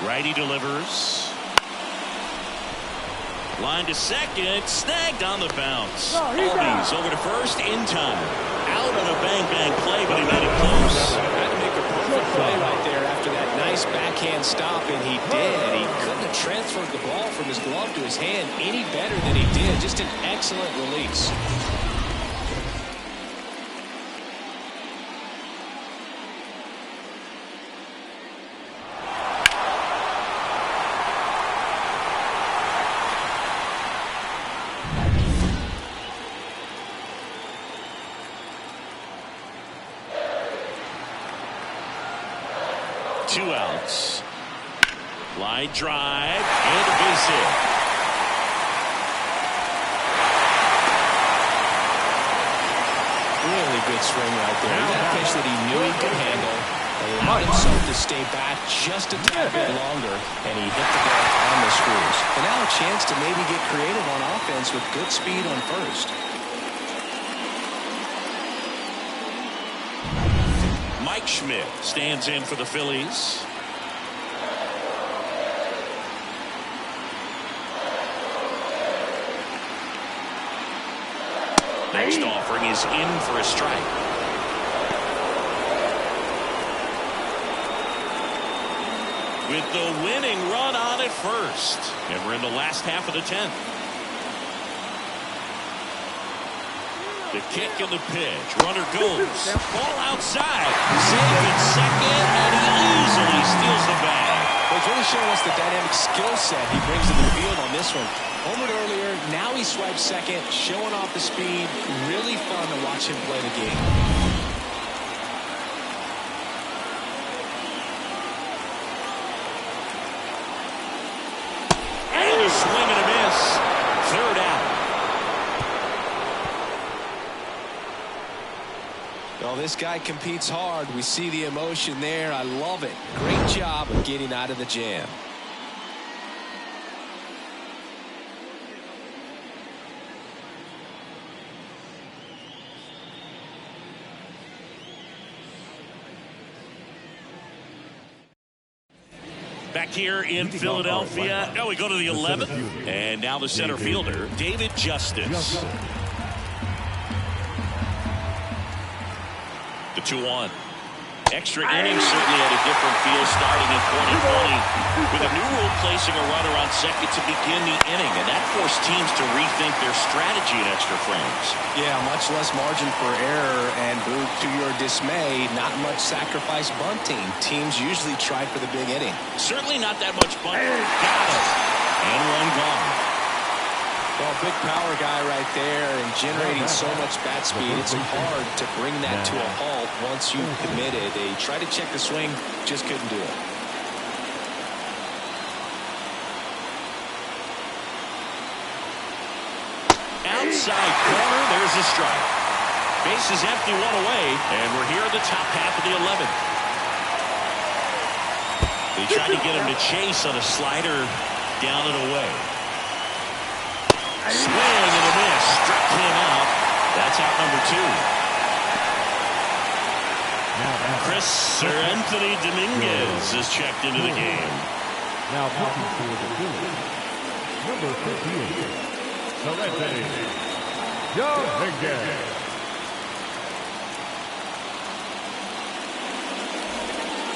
Righty delivers. Line to second, snagged on the bounce. Albies over to first in time. Out on a bang-bang play, but he made it close. Had to make a perfect play right there after that nice backhand stop, and he did. He couldn't have transferred the ball from his glove to his hand any better than he did. Just an excellent release. Two outs. Line drive and a base hit. Really good swing right there. He got a pitch that he knew he could handle, allowed himself to stay back just a tad bit longer, and he hit the ball on the screws. And now a chance to maybe get creative on offense with good speed on first. Mike Schmidt stands in for the Phillies. Next offering is in for a strike. With the winning run on at first. And we're in the last half of the 10th. The kick and the pitch. Runner goes. Ball outside. Saved at second, and he easily steals the bag. Well, he's really showing us the dynamic skill set he brings to the field on this one. Homered earlier, now he swipes second, showing off the speed. Really fun to watch him play the game. And a swing and a miss. Third out. Well, this guy competes hard. We see the emotion there. I love it. Great job of getting out of the jam. Back here in Philadelphia. Now we go to the 11th. And now the center fielder, David Justice. The 2-1. Extra innings certainly had a different feel starting in 2020 with a new rule placing a runner on second to begin the inning, and that forced teams to rethink their strategy in extra frames. Yeah, much less margin for error, and to your dismay, not much sacrifice bunting. Teams usually try for the big inning. Certainly not that much bunting. Got it. And one gone. Well, big power guy right there and generating so much bat speed. It's hard to bring that to a halt once you've committed. They tried to check the swing, just couldn't do it. Outside corner, there's a strike. Base is empty, one away, and we're here in the top half of the 11th. They tried to get him to chase on a slider down and away. Swing and a miss. Struck him out. That's out number 2. Chris Anthony Dominguez is checked into the game. Now pitching for the Phillies, number 58, Serenity Dominguez.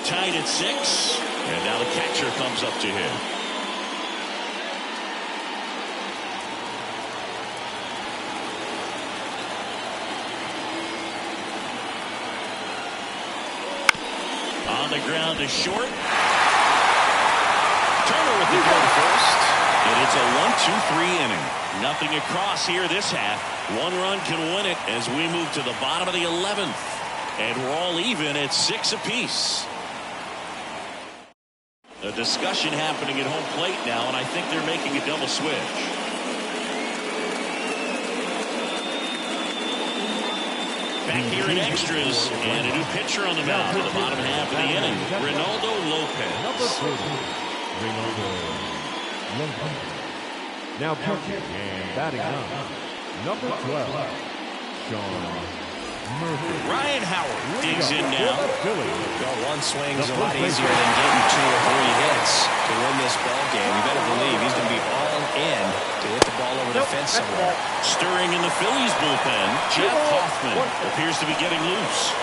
Tied at 6, and now the catcher comes up to him. On the ground to short. Turner with the go to first. And it's a 1-2-3 inning. Nothing across here this half. One run can win it as we move to the bottom of the 11th. And we're all even at 6 apiece. A discussion happening at home plate now, and I think they're making a double switch. Back here in extras, and a new pitcher on the mound in the bottom half of the inning, Ronaldo Lopez. Number 40, Ronaldo Lopez. Now pitching and batting up, number 12, Sean Murphy. Ryan Howard digs in now. Well, one swing's a lot easier than getting 2 or 3 hits to win this ball game. You better believe he's going to be all in to hit the ball over the fence somewhere. Stirring in the Phillies bullpen, Jeff Hoffman appears to be getting loose.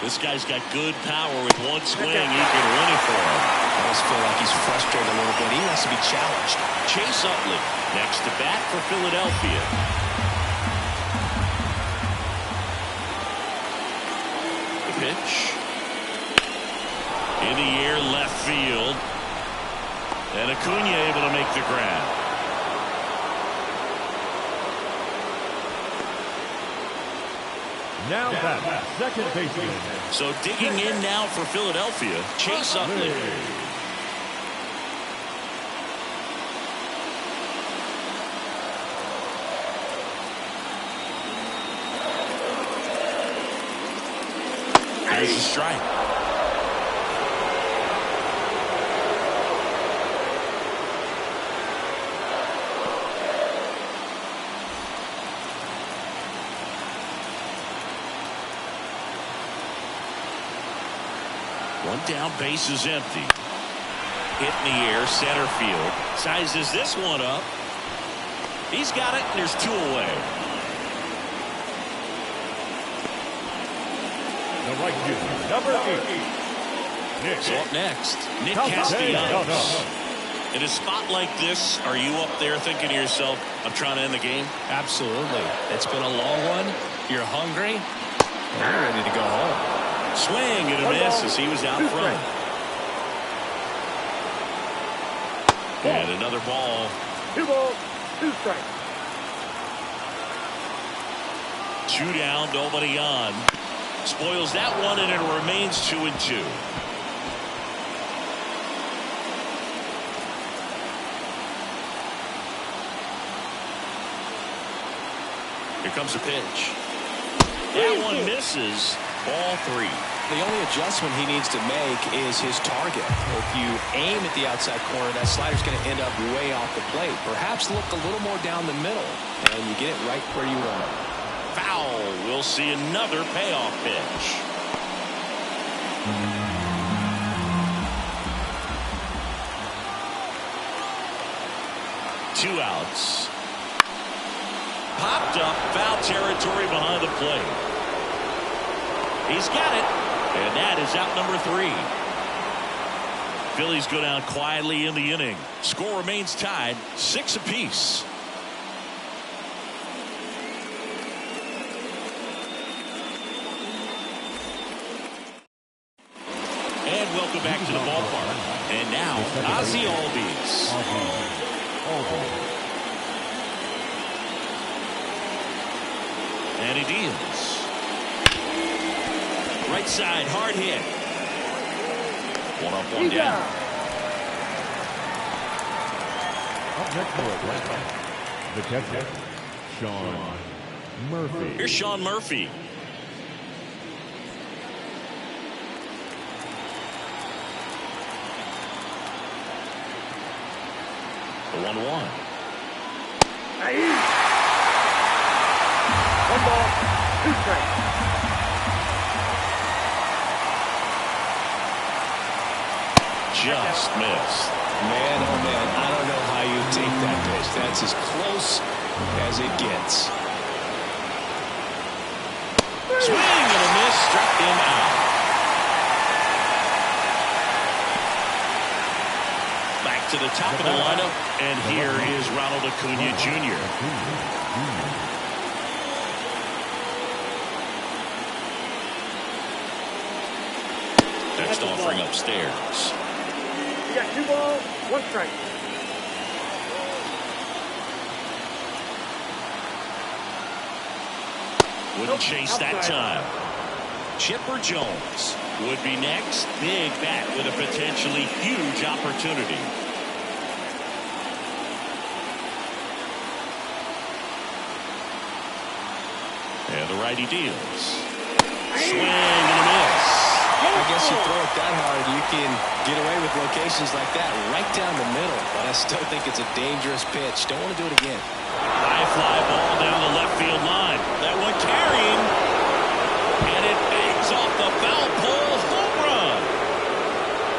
This guy's got good power. With one swing, he can win it for him. I almost feel like he's frustrated a little bit. He wants to be challenged. Chase Utley next to bat for Philadelphia. The pitch. In the air, left field. And Acuna able to make the grab. Now back, second baseman. So digging in now for Philadelphia, Chase Utley. There's a strike. One down, base is empty. Hit in the air, center field. Sizes this one up. He's got it, and there's two away. The right fielder, number 8. So up next, Nick Castellanos. In a spot like this, are you up there thinking to yourself, I'm trying to end the game? Absolutely. It's been a long one. You're hungry. You're ready to go home. Swing and a miss as he was out front. And another ball. 2 balls, 2 strikes. 2 down, nobody on. Spoils that one, and it remains 2-2. Here comes a pitch. That one misses. Ball 3. The only adjustment he needs to make is his target. If you aim at the outside corner, that slider's going to end up way off the plate. Perhaps look a little more down the middle, and you get it right where you want it. Foul. We'll see another payoff pitch. Two outs. Popped up, foul territory behind the plate. He's got it, and that is out number 3. Phillies go down quietly in the inning. Score remains tied, 6 apiece. And welcome back to the ballpark. And now, Ozzie Albies. And he deals. Right side, hard hit. 1 up, 1 down. Up next for Atlanta, the catcher, Sean Murphy. Here's Sean Murphy. The 1-1. 1 ball, 2 strikes. Just missed. Man, oh man, I don't know how you take that pitch. That's as close as it gets. Swing and a miss, struck him out. Back to the top of the lineup, and here is Ronald Acuna Jr. Next offering upstairs. You got 2 balls, 1 strike. Wouldn't chase that time. Chipper Jones would be next. Big bat with a potentially huge opportunity. And the righty deals. Swing and a miss. I guess you throw it that hard, you can get away with locations like that right down the middle. But I still think it's a dangerous pitch. Don't want to do it again. High fly ball down the left field line. That one carrying. And it bangs off the foul pole. Home run.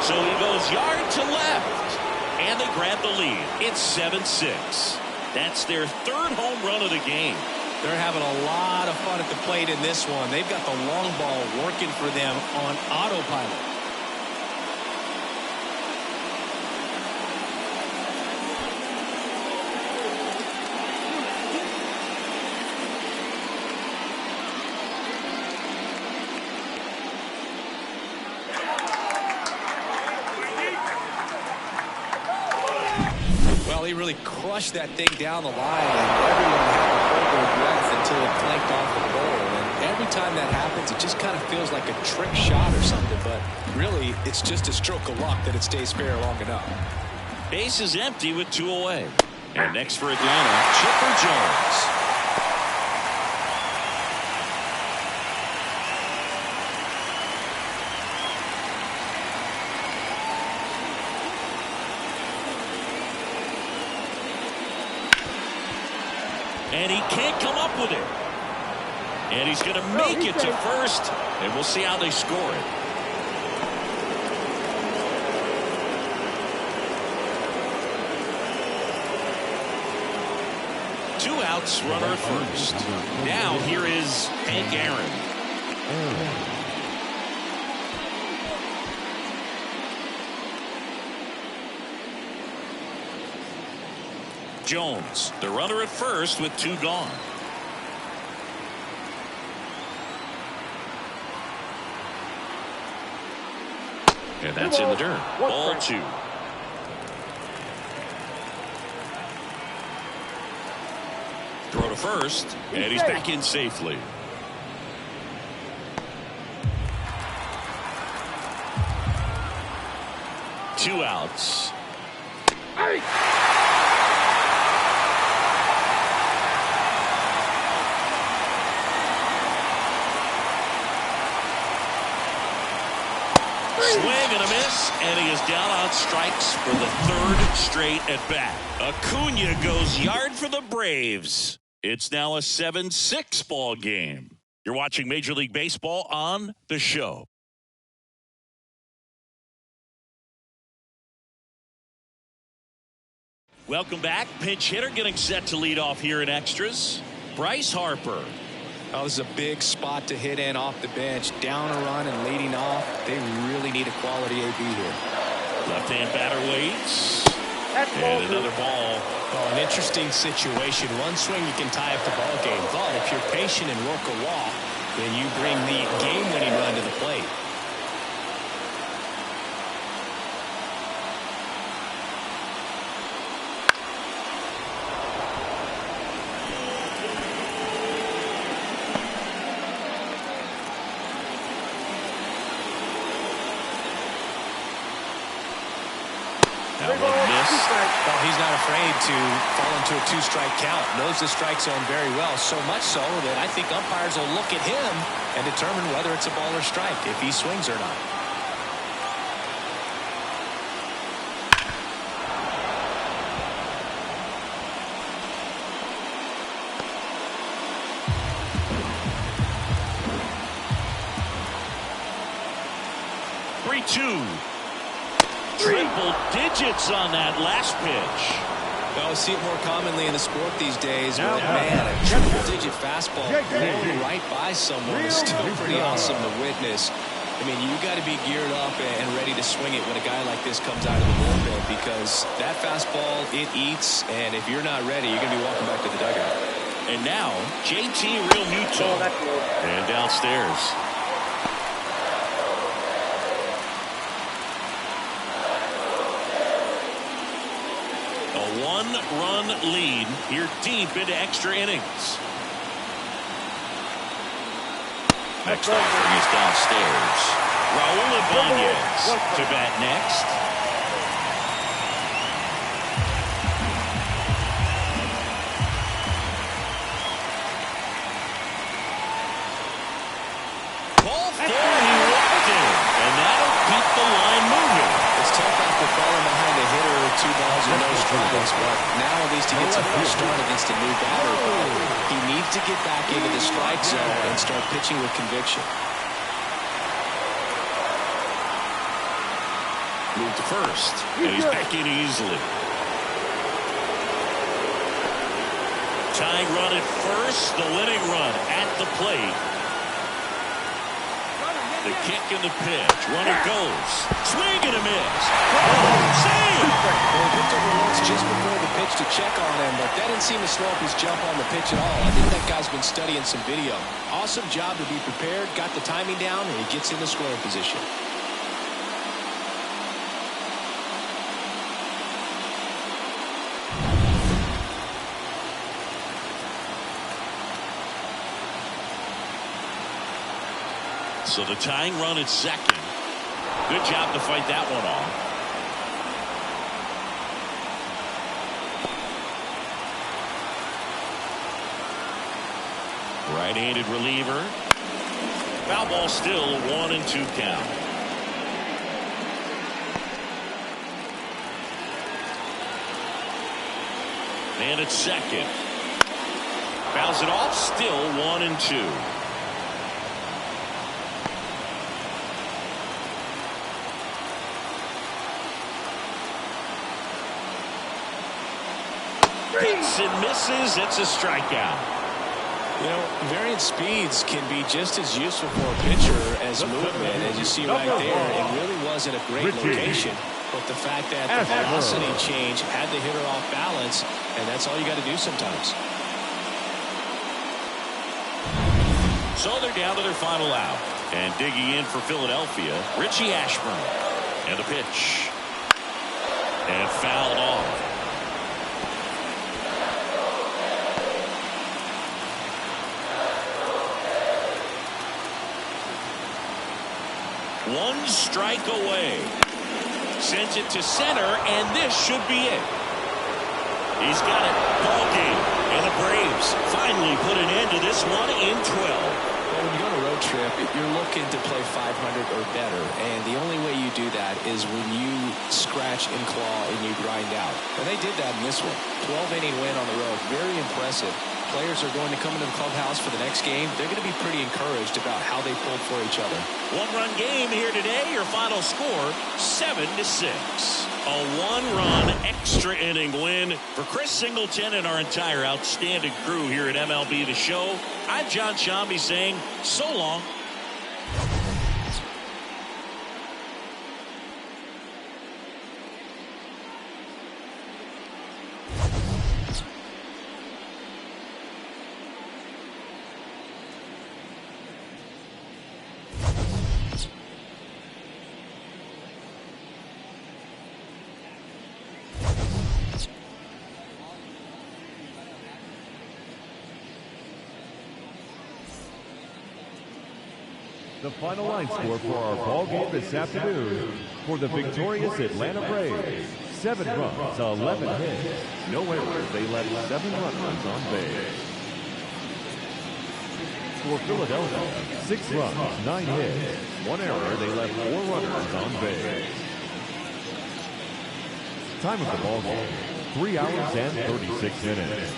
So he goes yard to left. And they grab the lead. It's 7-6. That's their third home run of the game. They're having a lot of fun at the plate in this one. They've got the long ball working for them on autopilot. Well, he really crushed that thing down the line, and everyone had to hold their breath until it clanked off the pole. And every time that happens, it just kind of feels like a trick shot or something. But really, it's just a stroke of luck that it stays fair long enough. Base is empty with 2 away. And next for Atlanta, Chipper Jones. And he can't come up with it. And he's going to make it to first. And we'll see how they score it. Two outs, runner at first. Now here is Hank Aaron. Jones, the runner at first with 2 gone. And that's in the dirt. Ball 2. Throw to first, and he's back in safely. Two outs. Hey! Swing and a miss, and he is down on strikes for the 3rd straight at bat. Acuna goes yard for the Braves. It's now a 7-6 ball game. You're watching Major League Baseball on The Show. Welcome back. Pinch hitter getting set to lead off here in extras. Bryce Harper. Oh, this is a big spot to hit in off the bench. Down a run and leading off. They really need a quality AB here. Left-hand batter waits. And another ball. Oh, an interesting situation. One swing, you can tie up the ball game. But if you're patient and work a walk, then you bring the game-winning run to the plate. Well, he's not afraid to fall into a 2-strike count. Knows the strike zone very well, so much so that I think umpires will look at him and determine whether it's a ball or strike, if he swings or not. Triple digits on that last pitch. Well, we see it more commonly in the sport these days. But man, a triple-digit fastball blown right by someone is still pretty awesome to witness. I mean, you got to be geared up and ready to swing it when a guy like this comes out of the bullpen, because that fastball, it eats, and if you're not ready, you're going to be walking back to the dugout. And now, JT Realmuto. And downstairs. A 1-run lead here deep into extra innings. Next offering is downstairs. Raul Ibanez to bat next. Ball 4, he walked in. And start against a new batter, but he needs to get back into the strike zone and start pitching with conviction. Move to first, and he's back in easily. Tying run at first, the winning run at the plate. The kick and the pitch. Runner goes. Swing and a miss. Oh, save! Well, he picked over once just before the pitch to check on him, but that didn't seem to slow up his jump on the pitch at all. I think that guy's been studying some video. Awesome job to be prepared, got the timing down, and he gets in the scoring position. So the tying run at second. Good job to fight that one off. Right-handed reliever. Foul ball still, 1-2 count. And at second. Fouls it off, still 1-2. Hits and misses. It's a strikeout. You know, variant speeds can be just as useful for a pitcher as movement, as you see right there. It really wasn't a great location, but the fact that the velocity change had the hitter off balance, and that's all you got to do sometimes. So they're down to their final out, and digging in for Philadelphia, Richie Ashburn, and the pitch, and fouled off. One strike away. Sends it to center, and this should be it. He's got it. Ball game. And the Braves finally put an end to this one in 12. Well, when you go on a road trip, you're looking to play 500 or better. And the only way you do that is when you scratch and claw and you grind out. And they did that in this one. 12-inning win on the road. Very impressive. Players are going to come into the clubhouse for the next game. They're going to be pretty encouraged about how they pulled for each other. One-run game here today. Your final score, 7-6. A one-run extra inning win for Chris Singleton and our entire outstanding crew here at MLB The Show. I'm John Shambi saying so long. The final line score for our ball game this afternoon for the victorious Atlanta Braves. 7 runs, 11 hits, no errors. They left 7 runners on base. For Philadelphia, 6 runs, 9 hits, 1 error. They left 4 runners on base. Time of the ball game, 3 hours and 36 minutes.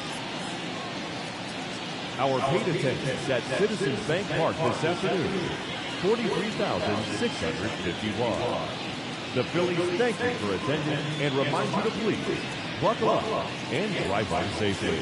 Our paid attendance at Citizens Bank Park this afternoon, 43,651. The Phillies thank you for attending and remind you to please buckle up and drive on safely.